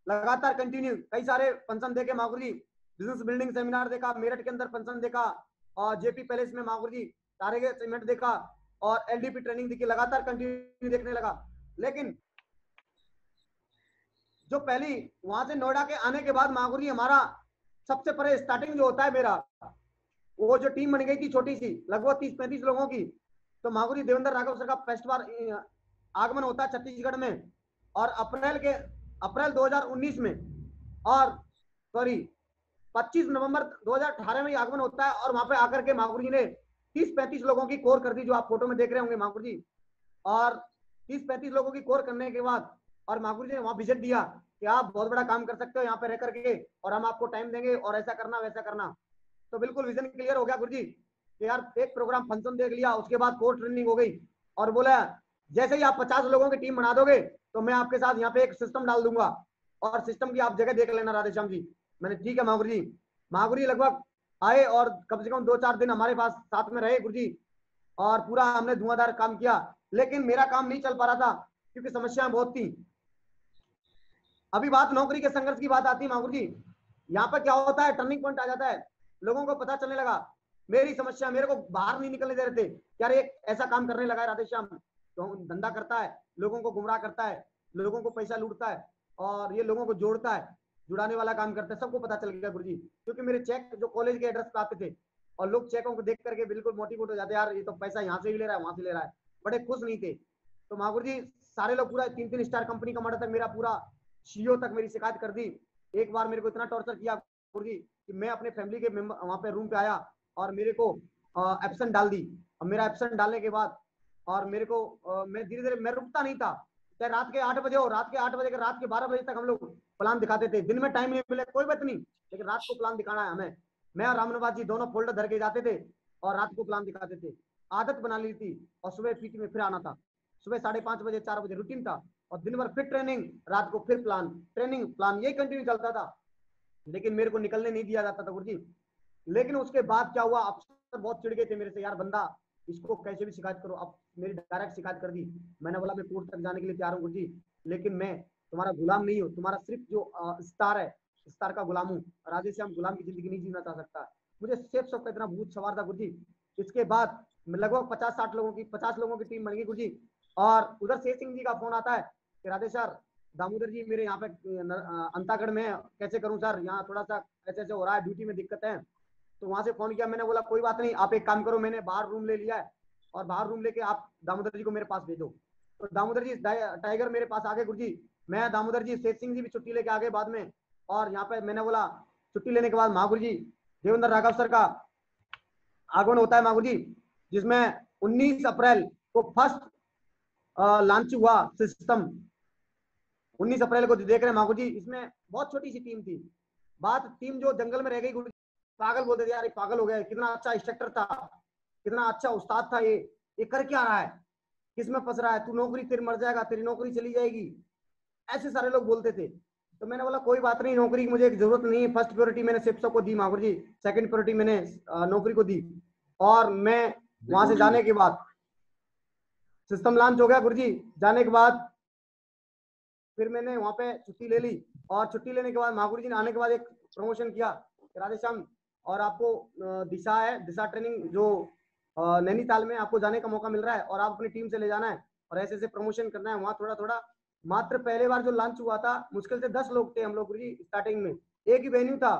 लगातार कंटिन्यू कई सारे फंक्शन देखे महागुरु जी। बिजनेस बिल्डिंग सेमिनार देखा, मेरठ के अंदर फंक्शन देखा, और जेपी पैलेस में महागुरु जी तारे सीमेंट देखा, और एलडीपी ट्रेनिंग देखी, लगातार कंटिन्यू देखने लगा। लेकिन जो पहली वहां से नोएडा के आने के बाद महागुरु जी हमारा सबसे पहले स्टार्टिंग जो होता है मेरा, वो जो टीम बन गई थी छोटी सी लगभग 30-35 लोगों की, तो महागुरु जी देवेंद्र राघव सर का फर्स्ट बार आगमन होता है छत्तीसगढ़ में, और अप्रैल 2019 में, और सॉरी 25 नवंबर 2018 में आगमन होता है। और वहां पे आकर के महागुरु जी ने 30-35 लोगों की कोर कर दी, जो आप फोटो में देख रहे होंगे महागुरु जी। और 30-35 लोगों की कोर करने के बाद और महागुरु जी ने वहां विजिट दिया कि आप बहुत बड़ा काम कर सकते हो यहाँ पे रह करके और हम आपको टाइम देंगे और ऐसा करना वैसा करना। तो बिल्कुल विजन क्लियर हो गया गुरु जी कि यार एक प्रोग्राम फंक्शन देख लिया, उसके बाद कोर ट्रेनिंग हो गई और बोला जैसे ही आप 50 लोगों की टीम बना दोगे तो मैं आपके साथ यहाँ पे एक सिस्टम डाल दूंगा और सिस्टम की आप जगह देख लेना राधेश्याम जी। मैंने ठीक है महागुरु जी। महागुरु जी लगभग आए और कम से कम 2-4 दिन हमारे पास साथ में रहे गुरु जी और पूरा हमने धुआंधार काम किया, लेकिन मेरा काम नहीं चल पा रहा था क्योंकि समस्याएं बहुत थी। अभी बात नौकरी के संघर्ष की बात आती है महागुरु जी, यहाँ पर क्या होता है टर्निंग पॉइंट आ जाता है। लोगों को पता चलने लगा मेरी समस्या, मेरे को बाहर नहीं निकलने दे रहे थे, यार एक ऐसा काम करने लगा है राधेश्याम, तो धंधा करता है, लोगों को गुमराह करता है, लोगों को पैसा लूटता है और ये लोगों को जोड़ता है, जुड़ाने वाला काम करता है। सबको पता चल गया गुरुजी, क्योंकि मेरे चेक जो कॉलेज के एड्रेस पे आते थे और लोग चेकों को देख करके बिल्कुल मोटिवेट हो जाते, यार ये तो पैसा यहाँ से भी ले रहा है वहां से ले रहा है, बड़े खुश नहीं थे। तो महागुरु जी सारे लोग पूरा 3-3 स्टार कंपनी का मॉडल तक मेरा पूरा सीईओ तक मेरी शिकायत कर दी। एक बार मेरे को इतना टॉर्चर किया गुरुजी कि मैं अपने फैमिली के मेंबर वहां पे रूम पे आया और मेरे को एब्सेंट डाल दी। और मेरा एब्सेंट डालने के बाद और मेरे को मैं धीरे धीरे मैं रुकता नहीं था, चाहे रात के 8 बजे हो, रात के 8 बजे रात के 12 बजे तक हम लोग प्लान दिखाते थे। दिन में टाइम नहीं मिले कोई बात नहीं, लेकिन रात को प्लान दिखाना है हमें। मैं और रामनवास जी दोनों फोल्डर धर के जाते थे और रात को प्लान दिखाते थे। आदत बना ली थी और सुबह पीटी में फिर आना था। सुबह 5:30 बजे 4 बजे रूटीन था और दिन भर फिर ट्रेनिंग, रात को फिर प्लान, ट्रेनिंग प्लान, यही कंटिन्यू चलता था। लेकिन मेरे को निकलने नहीं दिया जाता था गुरुजी। लेकिन उसके बाद क्या हुआ, अफसर बहुत चिढ़ गए थे मेरे से, यार बंदा इसको कैसे भी शिकायत करो। अब मेरी डायरेक्ट शिकायत कर दी। मैंने बोला मैं कोर्ट तक जाने के लिए तैयार हूँ गुरुजी, लेकिन मैं तुम्हारा गुलाम नहीं हूँ, तुम्हारा सिर्फ जो स्टार है स्टार का गुलाम हूँ। राधेश्याम गुलाम की जिंदगी नहीं जीना चाह सकता। मुझे सेफ शॉप का इतना भूत सवार था गुरुजी। इसके बाद लगभग 50-60 लोगों की 50 लोगों की टीम बन गई गुरुजी। और उधर शेर सिंह जी का फोन आता है कि राधे सर, दामोदर जी मेरे यहाँ पे अंतागढ़ में कैसे करूं सर, यहाँ थोड़ा सा ऐसे ऐसे हो रहा है, ड्यूटी में दिक्कत है। तो वहां से फोन किया, मैंने बोला कोई बात नहीं, आप एक काम करो, मैंने बाहर रूम ले लिया है और बाहर रूम लेके आप दामोदर जी को मेरे पास भेजो। तो दामोदर जी टाइगर मेरे पास आ गए गुरुजी। मैं दामोदर जी शेर सिंह जी भी छुट्टी लेके आ गए बाद में। और यहाँ पे मैंने बोला छुट्टी लेने के बाद महागुरु जी देवेंद्र राघव सर का आगमन होता है महागुरु जी, जिसमें 19 अप्रैल को फर्स्ट लॉन्च हुआ सिस्टम। 19 अप्रैल को देख रहे हैं महागुरु जी। इसमें बहुत छोटी सी टीम थी, बात टीम जो जंगल में रह गई गुरु, पागल बोलते थे, यार ये पागल हो गया, कितना अच्छा इंस्ट्रक्टर था, कितना अच्छा उस्ताद था, ये कर क्या रहा है, किसमें फंस रहा है, तू नौकरी तेरी मर जाएगा, तेरी नौकरी चली जाएगी, ऐसे सारे लोग बोलते थे। तो मैंने बोला कोई बात नहीं, नौकरी की मुझे एक जरूरत नहीं है। फर्स्ट प्रायोरिटी मैंने शिक्षक को दी महागुरु जी, सेकंड प्रायोरिटी मैंने नौकरी को दी। और मैं वहां से जाने के बाद सिस्टम लॉन्च हो गया गुरुजी। जाने के बाद फिर मैंने वहां पे छुट्टी ले ली और छुट्टी लेने के बाद महागुरु जी ने आने के बाद एक प्रमोशन किया, राधेश्याम और आपको दिशा है, दिशा ट्रेनिंग जो नैनीताल में आपको जाने का मौका मिल रहा है और आप अपनी टीम से ले जाना है और ऐसे ऐसे प्रमोशन करना है वहाँ थोड़ा थोड़ा। मात्र पहले बार जो लॉन्च हुआ था मुश्किल से 10 लोग थे हम लोग गुरुजी स्टार्टिंग में, एक ही वेन्यू था,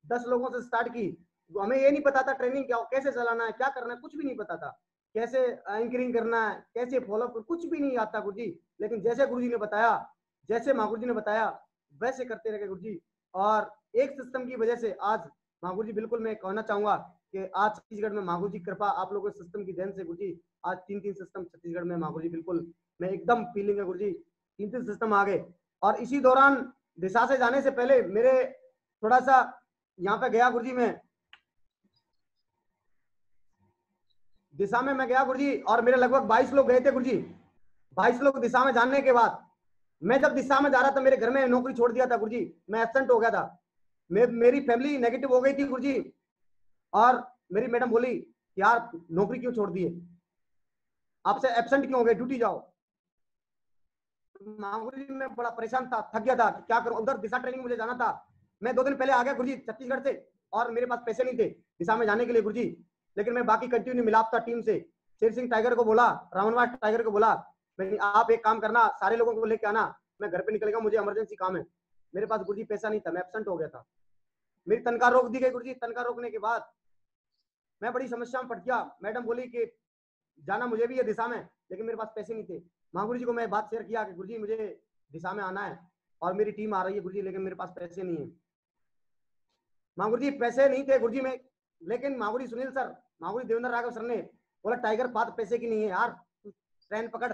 10 लोगों से स्टार्ट की। हमें ये नहीं पता था ट्रेनिंग क्या, कैसे चलाना है, क्या करना है, कुछ भी नहीं पता था, कैसे एंकरिंग करना है, कैसे फॉलोअप, कुछ भी नहीं आता गुरुजी। लेकिन जैसे गुरुजी ने बताया, जैसे महागुरु जी ने बताया वैसे करते रहे गुरुजी। और एक सिस्टम की वजह से आज महागुरु जी, बिल्कुल मैं कहना चाहूंगा कि आज छत्तीसगढ़ में महागुरु जी कृपा, आप लोगों के सिस्टम की देन से गुरुजी आज 3-3 सिस्टम छत्तीसगढ़ में महागुरु जी, बिल्कुल मैं एकदम फीलिंग है गुरुजी 3-3 सिस्टम आ गए। और इसी दौरान दिशा से जाने से पहले मेरे थोड़ा सा यहाँ पे गया गुरुजी, मैं दिशा में मैं गया गुरुजी और मेरे लगभग 22 लोग गए थे गुरुजी। 22 लोग दिशा में जाने के बाद मैं जब दिशा में जा रहा था, मेरे घर में नौकरी छोड़ दिया था गुरुजी, मैं एब्सेंट हो गया था। मेरी फैमिली नेगेटिव हो गई थी गुरुजी और मेरी मैडम बोली यार नौकरी क्यों छोड़ दिए, आपसे एब्सेंट क्यों हो गए, ड्यूटी जाओ। गुरुजी मैं बड़ा परेशान था, थक गया था, क्या करूं, उधर दिशा ट्रेनिंग मुझे जाना था। मैं 2 दिन पहले आ गया गुरुजी छत्तीसगढ़ से और मेरे पास पैसे नहीं थे दिशा में जाने के लिए गुरुजी, लेकिन मैं बाकी कंटिन्यू मिलाप था टीम से। शेर सिंह टाइगर को बोला, रामनवास टाइगर को बोला, आप एक काम करना, सारे लोगों को लेके आना, मैं घर पे निकलेगा, मुझे इमरजेंसी काम है। मेरे पास गुरुजी पैसा नहीं था, मैं एब्सेंट हो गया था, मेरी तनख्वाह रोक दी गई गुरुजी। तनख्वाह रोकने के बाद मैं बड़ी समस्या में पड़ गया। मैडम बोली कि जाना मुझे भी है दिशा में, लेकिन मेरे पास पैसे नहीं थे। महागुरु जी को मैं बात शेयर किया कि गुरुजी मुझे दिशा में आना है और मेरी टीम आ रही है गुरुजी, लेकिन मेरे पास पैसे नहीं है। महागुरु जी पैसे नहीं थे गुरुजी में, लेकिन महागुरु सुनील सर, महागुरु देवेंद्र राघव सर ने बोला टाइगर बात पैसे की नहीं है यार, ट्रेन पकड़,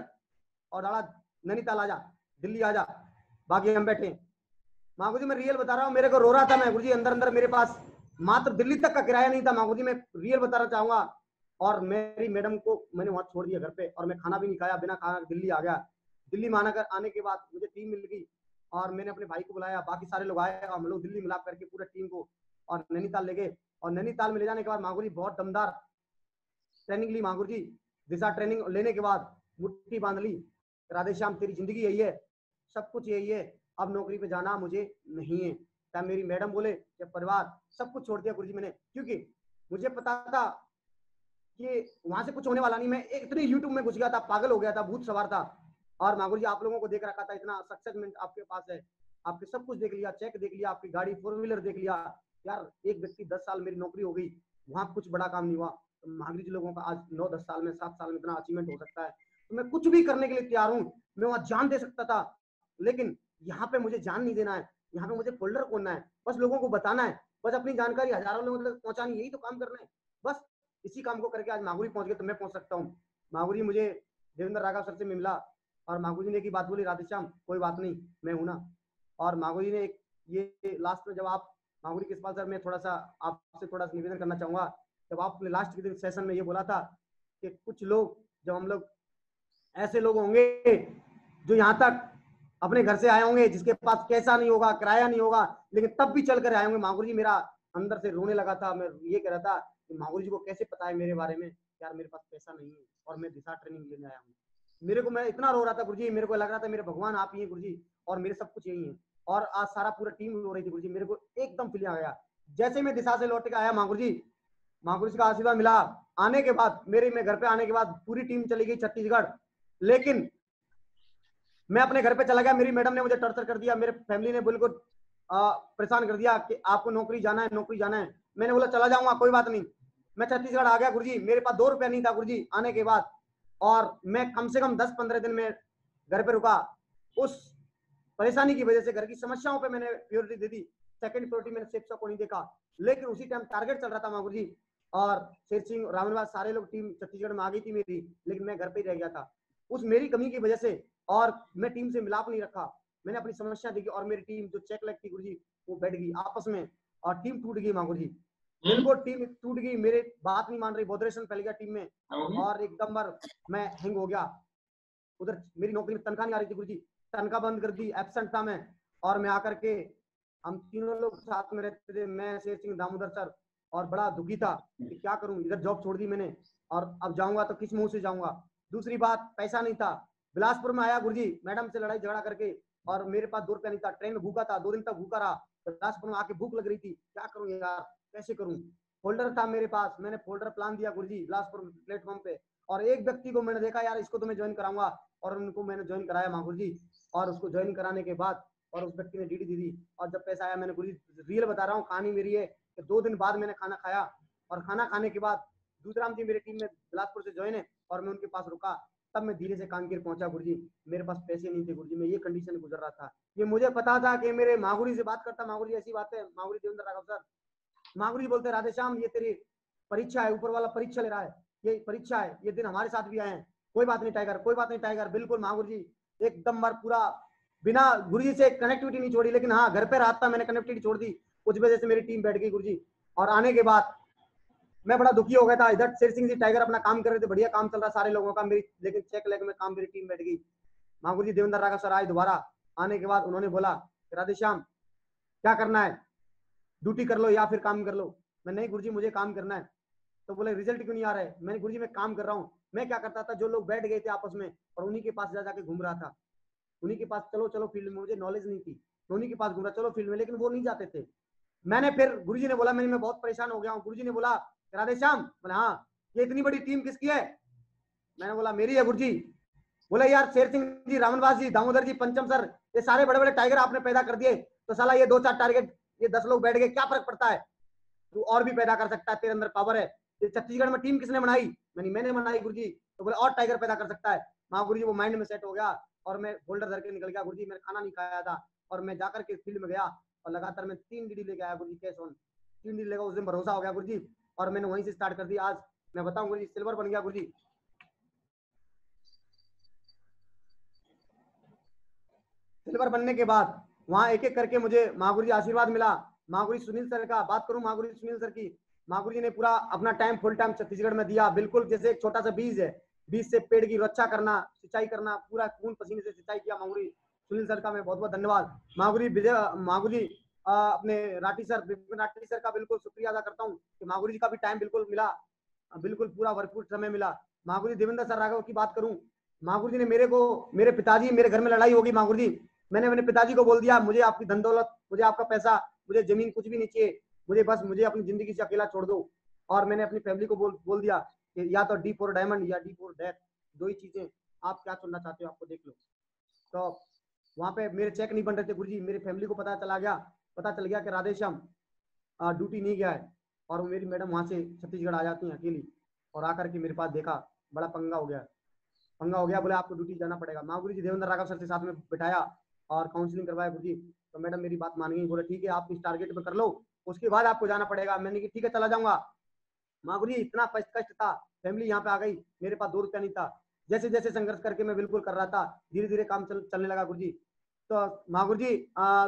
और डाला नैनीताल आजा, दिल्ली आजा, बाकी हम बैठे। माँ गुरुजी मैं रियल बता रहा हूँ, मेरे को रो रहा था मैं गुरुजी, अंदर अंदर मेरे पास मात्र दिल्ली तक का किराया नहीं था माँ गुरुजी, मैं रियल बताना चाहूंगा। और मेरी मैडम को मैंने वहां छोड़ दिया घर पे, और मैं खाना भी नहीं खाया, बिना खाना दिल्ली आ गया। दिल्ली में आने के बाद मुझे टीम मिल गई, और मैंने अपने भाई को बुलाया, बाकी सारे लोग आए, हम लोग दिल्ली मिला करके पूरे टीम को और नैनीताल ले गए। और नैनीताल में ले जाने के बाद माँ गुरुजी बहुत दमदार ट्रेनिंग ली। माँ गुरुजी दिशा ट्रेनिंग लेने के बाद मुट्ठी बांध ली, राधे श्याम तेरी जिंदगी यही है, सब कुछ यही है, अब नौकरी पे जाना मुझे नहीं है, चाहे मेरी मैडम बोले या परिवार, सब कुछ छोड़ दिया गुरुजी मैंने, क्योंकि मुझे पता था कि वहां से कुछ होने वाला नहीं। मैं इतनी यूट्यूब में घुस गया था, पागल हो गया था, भूत सवार था। और माँ गुरुजी आप लोगों को देख रखा था, इतना सक्सेसमेंट आपके पास है, आपके सब कुछ देख लिया, चेक देख लिया, आपकी गाड़ी 4 व्हीलर देख लिया। यार एक व्यक्ति 10 साल मेरी नौकरी हो गई, वहां कुछ बड़ा काम नहीं हुआ, तो महावीर लोगों का आज 9-10 साल में 7 साल में इतना अचीवमेंट हो सकता है, तो मैं कुछ भी करने के लिए तैयार हूँ। मैं वहां जान दे सकता था, लेकिन यहाँ पे मुझे जान नहीं देना है, यहाँ पे मुझे फोल्डर खोलना है, बस लोगों को बताना है, बस अपनी जानकारी हजारों लोगों तक पहुंचानी, यही तो काम करना है। बस इसी काम को करके आज मागुरी पहुंच गए, तो मैं पहुंच सकता हूँ। मागुरी मुझे देवेंद्र राघव सर से मिला, और मागुरी ने एक ही बात बोली, राधेश्याम कोई बात नहीं, मैं हूं ना। और मागुरी ने ये लास्ट में जब आप मागुरी किसपाल सर, मैं थोड़ा सा आपसे थोड़ा सा निवेदन करना चाहूंगा, जब आपने लास्ट के दिन सेशन में ये बोला था कि कुछ लोग, जब हम लोग ऐसे लोग होंगे जो यहाँ तक अपने घर से आए होंगे, जिसके पास कैसा नहीं होगा, किराया नहीं होगा, लेकिन तब भी चल कर आए होंगे। मागुरी जी मेरा अंदर से रोने लगा था, मैं ये कह रहा था कि मागुरी जी को कैसे पता है मेरे बारे में, यार मेरे पास पैसा नहीं है और मैं दिशा ट्रेनिंग लेने आया हूँ। मेरे को, मैं इतना रो रहा था गुरुजी, मेरे को लग रहा था मेरे भगवान आप ही हैं गुरुजी, और मेरे सब कुछ यही है। और आज सारा पूरा टीम रो रही थी गुरुजी, मेरे को एकदम फीलिंग आ गया। जैसे मैं दिशा से लौट के आया मागुरी जी का आशीर्वाद मिला, आने के बाद मैं घर पे आने के बाद पूरी टीम चली गई छत्तीसगढ़, लेकिन मैं अपने घर पे चला गया। मेरी मैडम ने मुझे टॉर्चर कर दिया, मेरे फैमिली ने बिल्कुल परेशान कर दिया कि आपको नौकरी जाना है, नौकरी जाना है। मैंने बोला चला जाऊंगा, कोई बात नहीं। मैं छत्तीसगढ़ आ गया गुरुजी, मेरे पास 2 रुपया नहीं था गुरुजी आने के बाद, और मैं कम से कम 10-15 दिन में घर पे रुका। उस परेशानी की वजह से, घर की समस्याओं पे मैंने प्योरिटी दे दी, सेकंड प्योरिटी मैंने शिक्षा को नहीं देखा। लेकिन उसी टाइम टारगेट चल रहा था माँ जी, और शेर सिंह रावणवास सारे लोग टीम छत्तीसगढ़ में आ गई थी मेरी, लेकिन मैं घर पे ही रह गया था उस मेरी कमी की वजह से, और मैं टीम से मिलाप नहीं रखा। मैंने अपनी समस्या देखी, और मेरी टीम जो चेक लग थी गुरुजी, वो बैठ गई आपस में, और टीम टूट गई माँ जी, बिल्कुल टीम टूट गई, मेरे बात नहीं मान रही, बॉडरेशन फैल गया टीम में, और एकदम बार मैं हैंग हो गया। उधर मेरी नौकरी में तनख्वाह नहीं आ रही थी गुरुजी, तनख्वाह बंद कर दी, एब्सेंट था मैं, और मैं आकर के, हम तीनों लोग साथ में रहते थे, मैं, शेर सिंह, दामोदर सर, और बड़ा दुखी था कि क्या करूं, इधर जॉब छोड़ दी मैंने, और अब जाऊंगा तो किस मुंह से जाऊंगा। दूसरी बात, पैसा नहीं था। बिलासपुर में आया गुरुजी, मैडम से लड़ाई झगड़ा करके, और मेरे पास 2 रुपया नहीं था, ट्रेन में भूखा था, 2 दिन तक भूखा रहा, बिलासपुर में आके भूख लग रही थी, क्या करूं यार, कैसे करूं। फोल्डर था मेरे पास, मैंने फोल्डर प्लान दिया गुरुजी बिलासपुर प्लेटफॉर्म पे, और एक व्यक्ति को मैंने देखा, यार इसको तो मैं ज्वाइन कराऊंगा, और उनको मैंने ज्वाइन कराया माँ गुरुजी। और उसको ज्वाइन कराने के बाद, और उस व्यक्ति ने डीडी दी दी, और जब पैसा आया, मैंने गुरुजी रियल बता रहा हूँ, कहानी मेरी है कि 2 दिन बाद मैंने खाना खाया, और खाना खाने के बाद दूसराम जी मेरी टीम में बिलासपुर से ज्वाइन है, और मैं उनके पास रुका, तब मैं धीरे से कांकेर पहुंचा गुरुजी। मेरे पास पैसे नहीं थे गुरुजी, मैं ये कंडीशन गुजर रहा था। ये मुझे पता था कि मेरे मागुरी से बात करता, मागुरी ऐसी बात है, मागुरी देवेंद्र राघव सर, मागुरी बोलते राधेश्याम ये तेरी परीक्षा है, ऊपर वाला परीक्षा ले रहा है, ये परीक्षा है, ये दिन हमारे साथ भी आए हैं, कोई बात नहीं टाइगर, कोई बात नहीं टाइगर, बिल्कुल मागुरू जी एकदम बार पूरा बिना गुरुजी से कनेक्टिविटी नहीं छोड़ी, लेकिन हाँ घर पे रात था, मैंने कनेक्टिविटी छोड़ दी, उस वजह से मेरी टीम बैठ गई गुरुजी। और आने के बाद मैं बड़ा दुखी हो गया था। इधर शेर सिंह जी टाइगर अपना काम कर रहे थे, बढ़िया काम चल रहा सारे लोगों का, मेरी लेकिन चेक लेग में काम, मेरी टीम बैठ गई। मागुरू जी देवेंद्र राघव सर आए दोबारा, आने के बाद उन्होंने बोला राधेश्याम क्या करना है, ड्यूटी कर लो या फिर काम कर लो। मैं नहीं गुरुजी मुझे काम करना है। तो बोले रिजल्ट क्यों नहीं आ रहा है। मैंने गुरुजी मैं काम कर रहा हूँ। मैं क्या करता था, जो लोग बैठ गए थे आपस में, और उन्हीं के पास जा जाके घूम रहा था, उन्हीं के पास चलो चलो फील्ड में, मुझे नॉलेज नहीं थी, तो उन्हीं के पास घूम रहा चलो फील्ड में, लेकिन वो नहीं जाते थे। मैंने फिर गुरुजी ने बोला, मैं बहुत परेशान हो गया हूँ। गुरुजी ने बोला राधेश्याम, बोले हाँ, ये इतनी बड़ी टीम किसकी है। मैंने बोला मेरी है गुरुजी। बोले यार शेर सिंह जी, रावणवास जी, दामोदर जी, पंचम सर, ये सारे बड़े बड़े टाइगर आपने पैदा कर दिए, तो साला ये 2-4 टारगेट, ये 10 लोग बैठ गए, क्या फर्क पड़ता है, तू और भी पैदा कर सकता है, तेरे अंदर पावर है। ये छत्तीसगढ़ में टीम किसने बनाई, मैंने बनाई गुरुजी। तो बोले और टाइगर पैदा कर सकता है। हाँ गुरुजी, वो माइंड में सेट हो गया, और मैं फोल्डर धर के निकल गया गुरुजी। मैंने खाना नहीं खाया था, और मैं जाकर के फील्ड में गया, और लगातार मैं 3 डीडी लेके आया गुरुजी, कैश ऑन 3 डीडी लेगा। उस दिन भरोसा हो गया गुरुजी, और मैंने वहीं से स्टार्ट कर दी। आज मैं बताऊं गुरुजी, सिल्वर बन गया गुरुजी। सिल्वर बनने के बाद वहां एक एक करके मुझे महागुरु जी आशीर्वाद मिला। महागुरु सुनील सर का बात करूं, महागुरु सुनील सर की, महागुरु जी ने पूरा अपना टाइम फुल टाइम छत्तीसगढ़ में दिया। बिल्कुल जैसे एक छोटा सा बीज है, बीज से पेड़ की रक्षा करना, सिंचाई करना, पूरा खून पसीने से सिंचाई किया महागुरु सुनील सर का मैं बहुत बहुत धन्यवाद। महागुरु जी अपने राठी सर, विपिन राठी सर का बिल्कुल शुक्रिया अदा करता हूँ कि महागुरु जी का भी टाइम बिल्कुल मिला, बिल्कुल पूरा भरपूर समय मिला। महागुरु जी देवेंद्र सर राघव की बात करूं, महागुरु जी ने मेरे पिताजी, मेरे घर में लड़ाई होगी महागुरु जी, मैंने अपने पिताजी को बोल दिया मुझे आपकी धन दौलत, मुझे आपका पैसा, मुझे जमीन कुछ भी नहीं चाहिए, मुझे अपनी जिंदगी से अकेला छोड़ दो। और मैंने अपनी फैमिली को बोल दिया कि या तो डी फॉर डायमंड या डी फॉर डेथ, दो ही चीजें, आप क्या चुनना चाहते हो आपको देख लो। तो वहां पे मेरे चेक नहीं बन रहे थे गुरुजी, मेरी फैमिली को पता चल गया कि राधेश्याम ड्यूटी नहीं गया है, और मेरी मैडम वहां से छत्तीसगढ़ आ जाती है अकेली, और आकर के मेरे पास देखा, बड़ा पंगा हो गया, बोले आपको ड्यूटी जाना पड़ेगा। महागुरु जी देवेंद्र राघव सर के साथ में बिठाया और काउंसलिंग करवाया गुरुजी, तो मैडम मेरी बात मान गई, बोले ठीक है आप इस टारगेट पे कर लो, उसके बाद आपको जाना पड़ेगा। मैंने कहा ठीक है चला जाऊंगा। महागुरु जी इतना कष्ट था, फैमिली यहाँ पे आ गई, मेरे पास 2 रुपया नहीं था, जैसे जैसे संघर्ष करके मैं बिल्कुल कर रहा था, धीरे धीरे काम चलने लगा गुरुजी। तो महागुरु जी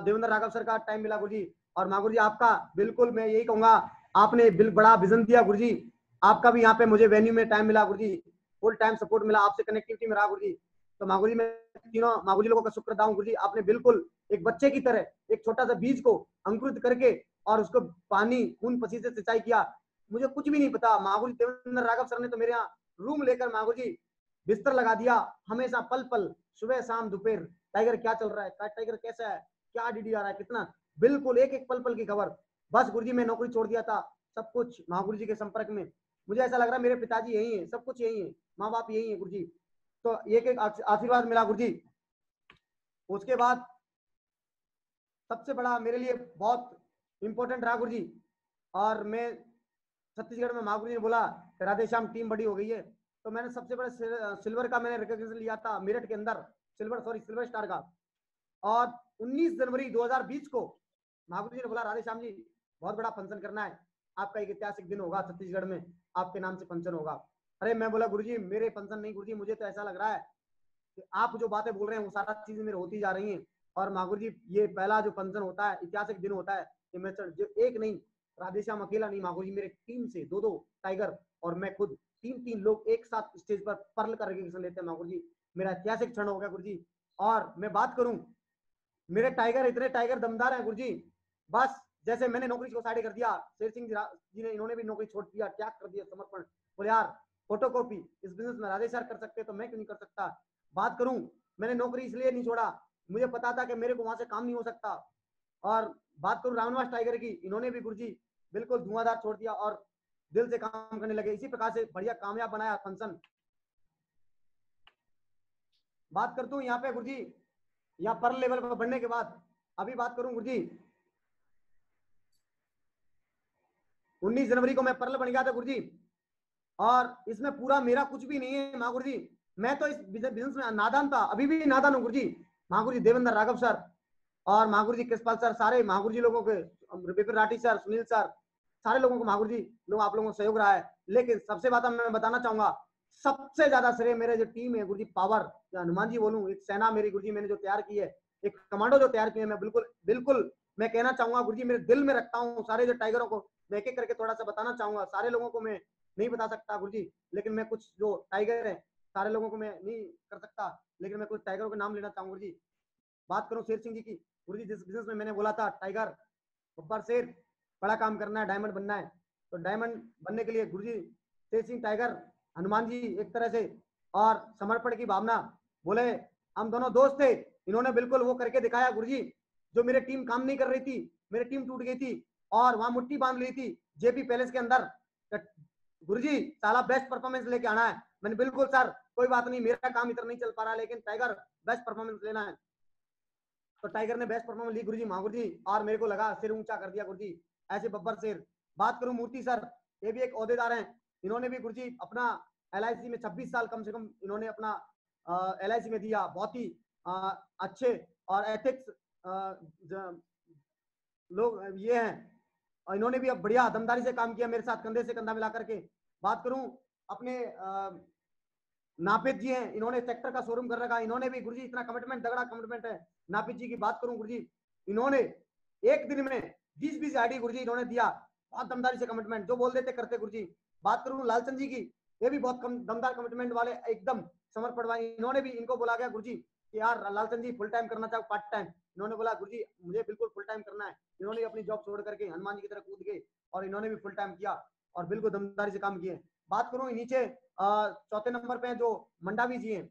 देवेंद्र राघव सर का टाइम मिला गुरुजी, और महागुरु जी आपका बिल्कुल मैं यही कहूंगा, आपने बड़ा विजन दिया गुरुजी, आपका भी यहाँ पे मुझे वेन्यू में टाइम मिला गुरुजी, फुल टाइम सपोर्ट मिला, आपसे कनेक्टिविटी में रहा गुरुजी। तो महागुरु जी मैं तीनों महागुरु जी लोगों का शुक्र अदा हूं गुरुजी, आपने बिल्कुल एक बच्चे की तरह एक छोटा सा बीज को अंकुरित करके और उसको पानी खून पसीने से सिंचाई किया। मुझे कुछ भी नहीं पता, महागुरु देवेंद्र राघव सर ने तो मेरे यहाँ रूम लेकर महागुरु जी बिस्तर लगा दिया, हमेशा पल पल, सुबह शाम दोपहर, टाइगर क्या चल रहा है, टाइगर कैसा है, क्या डीडी आ रहा है, कितना, बिल्कुल एक एक पल पल की खबर। बस गुरुजी मैं नौकरी छोड़ दिया था, सब कुछ महागुरु जी के संपर्क में, मुझे ऐसा लग रहा है मेरे पिताजी यही है, सब कुछ यही है, माँ बाप यही है गुरुजी। तो एक एक आशीर्वाद मिला गुरुजी। उसके बाद सबसे बड़ा मेरे लिए बहुत इंपॉर्टेंट रहा गुरुजी, और मैं छत्तीसगढ़ में महागुरु जी ने बोला राधेश्याम टीम बड़ी हो गई है, तो मैंने सबसे बड़ा सिल्वर का मैंने रिकॉग्निशन लिया था मेरठ के अंदर, सिल्वर स्टार का। और 19 जनवरी 2020 को महागुरु जी ने बोला राधेश्याम जी बहुत बड़ा फंक्शन करना है, आपका एक ऐतिहासिक दिन होगा छत्तीसगढ़ में, आपके नाम से फंक्शन होगा। अरे मैं बोला गुरुजी मेरे फंक्शन नहीं गुरुजी, मुझे तो ऐसा लग रहा है कि आप जो बातें बोल रहे हैं वो सारा चीजें मेरे होती जा रही हैं, और महागुरु जी ये पहला जो फंक्शन होता है, ऐतिहासिक दिन होता है कि मैं एक नहीं, राधेश्याम अकेला नहीं, महागुरु जी मेरे टीम से 2 टाइगर और मैं खुद 3 लोग एक साथ स्टेज पर पर्ल का रिकॉग्निशन लेते हैं महागुरु जी, मेरा ऐतिहासिक क्षण हो गया गुरुजी। और मैं बात करूं, मेरे टाइगर इतने टाइगर दमदार हैं गुरुजी, बस जैसे मैंने नौकरी को साइड कर दिया, शेर सिंह जी ने इन्होंने भी नौकरी छोड़ दिया, त्याग कर दिया, समर्पण, बोले यार फोटोकॉपी इस बिजनेस में राधे सर कर सकते तो मैं क्यों नहीं कर सकता। बात करूं, मैंने नौकरी इसलिए नहीं छोड़ा, मुझे पता था कि मेरे को वहां से काम नहीं हो सकता। और बात करूं रामनिवास टाइगर की, इन्होंने भी गुरुजी बिल्कुल धुआंधार छोड़ दिया और दिल से काम करने लगे, इसी प्रकार से बढ़िया कामयाब बनाया फंक्शन। बात करता हूँ यहाँ पे गुरुजी, यहाँ पर लेवल पर बढ़ने के बाद अभी बात करूं गुरुजी, 19 जनवरी को मैं परल बन गया था गुरुजी, और इसमें पूरा मेरा कुछ भी नहीं है महागुरु जी, मैं तो इस बिजनेस में नादान था, अभी भी नादान हूँ गुरुजी। महागुरु जी देवेंद्र राघव सर और महागुरु जी कृष्णपाल सर, सारे महागुरु जी लोगों के, विपिन राठी सर, सुनील सर, सारे लोगों को महागुरु जी लोग आप लोगों का सहयोग रहा है। लेकिन सबसे बात मैं बताना चाहूंगा, सबसे ज्यादा श्रेय मेरे जो टीम है गुरुजी, पावर या हनुमान जी बोलूं, एक सेना मेरी गुरुजी मैंने जो तैयार की है, एक कमांडो जो तैयार की है, मैं बिल्कुल मैं कहना चाहूंगा गुरुजी मेरे दिल में रखता हूँ सारे जो टाइगरों को, मैं एक एक करके थोड़ा सा बताना चाहूंगा, सारे लोगों को मैं नहीं बता सकता गुरुजी, लेकिन मैं कुछ जो टाइगर है सारे लोगों को मैं नहीं कर सकता, लेकिन मैं कुछ टाइगरों के नाम लेना चाहूंगा गुरुजी। बात करूं शेर सिंह जी की, गुरुजी जिस बिजनेस में मैंने बोला था टाइगर गब्बर शेर, बड़ा काम करना है, डायमंड बनना है, तो डायमंड बनने के लिए गुरुजी शेर सिंह टाइगर, हनुमान जी एक तरह से, और समर्पण की भावना, बोले हम दोनों दोस्त थे, इन्होंने बिल्कुल वो करके दिखाया गुरुजी, जो मेरी टीम काम नहीं कर रही थी, मेरी टीम टूट गई थी और वहां मुट्ठी बांध ली थी जेपी पैलेस के अंदर, गुरुजी साला बेस्ट परफॉर्मेंस लेके आना है। मैंने बिल्कुल सर कोई बात नहीं, मेरा काम इतना नहीं चल पा रहा, लेकिन टाइगर बेस्ट परफॉर्मेंस लेना है। तो टाइगर ने बेस्ट परफॉर्मेंस ली गुरुजी, महागुरु जी, और मेरे को लगा सिर ऊंचा कर दिया गुरुजी, ऐसे बब्बर शेर। बात करूं मूर्ति सर, ये भी एक ओहदेदार हैं, इन्होंने भी गुरुजी अपना LIC में 26 साल कम से कम इन्होंने अपना LIC में दिया, बहुत ही अच्छे और एथिक्स लोग ये हैं, और इन्होंने भी अब बढ़िया दमदारी से काम किया मेरे साथ, कंधे से कंधा मिला करके। बात करूं अपने नापित जी हैं, इन्होंने सेक्टर का शोरूम कर रखा, इन्होंने भी गुरुजी इतना कमिटमेंट, तगड़ा कमिटमेंट है। नापित जी की बात करूं गुरुजी, इन्होंने एक दिन में 20-20 आईडी गुरुजी इन्होंने दिया, बहुत दमदारी से कमिटमेंट, जो बोल देते करते गुरुजी। बात करूं लालचंद जी की, ये भी बहुत दमदार कमिटमेंट वाले, एकदम समर्पण वाले। इन्होंने भी, इनको बोला गया गुरुजी कि यार लालचंद जी फुल टाइम करना चाहो पार्ट टाइम, इन्होंने बोला गुरुजी मुझे बिल्कुल फुल टाइम करना है। इन्होंने अपनी जॉब छोड़ करके हनुमान जी की तरह कूद गए और इन्होंने भी फुल टाइम किया और बिल्कुल दमदारी से काम किए। बात करूं नीचे चौथे नंबर पे जो मंडावी जी हैं,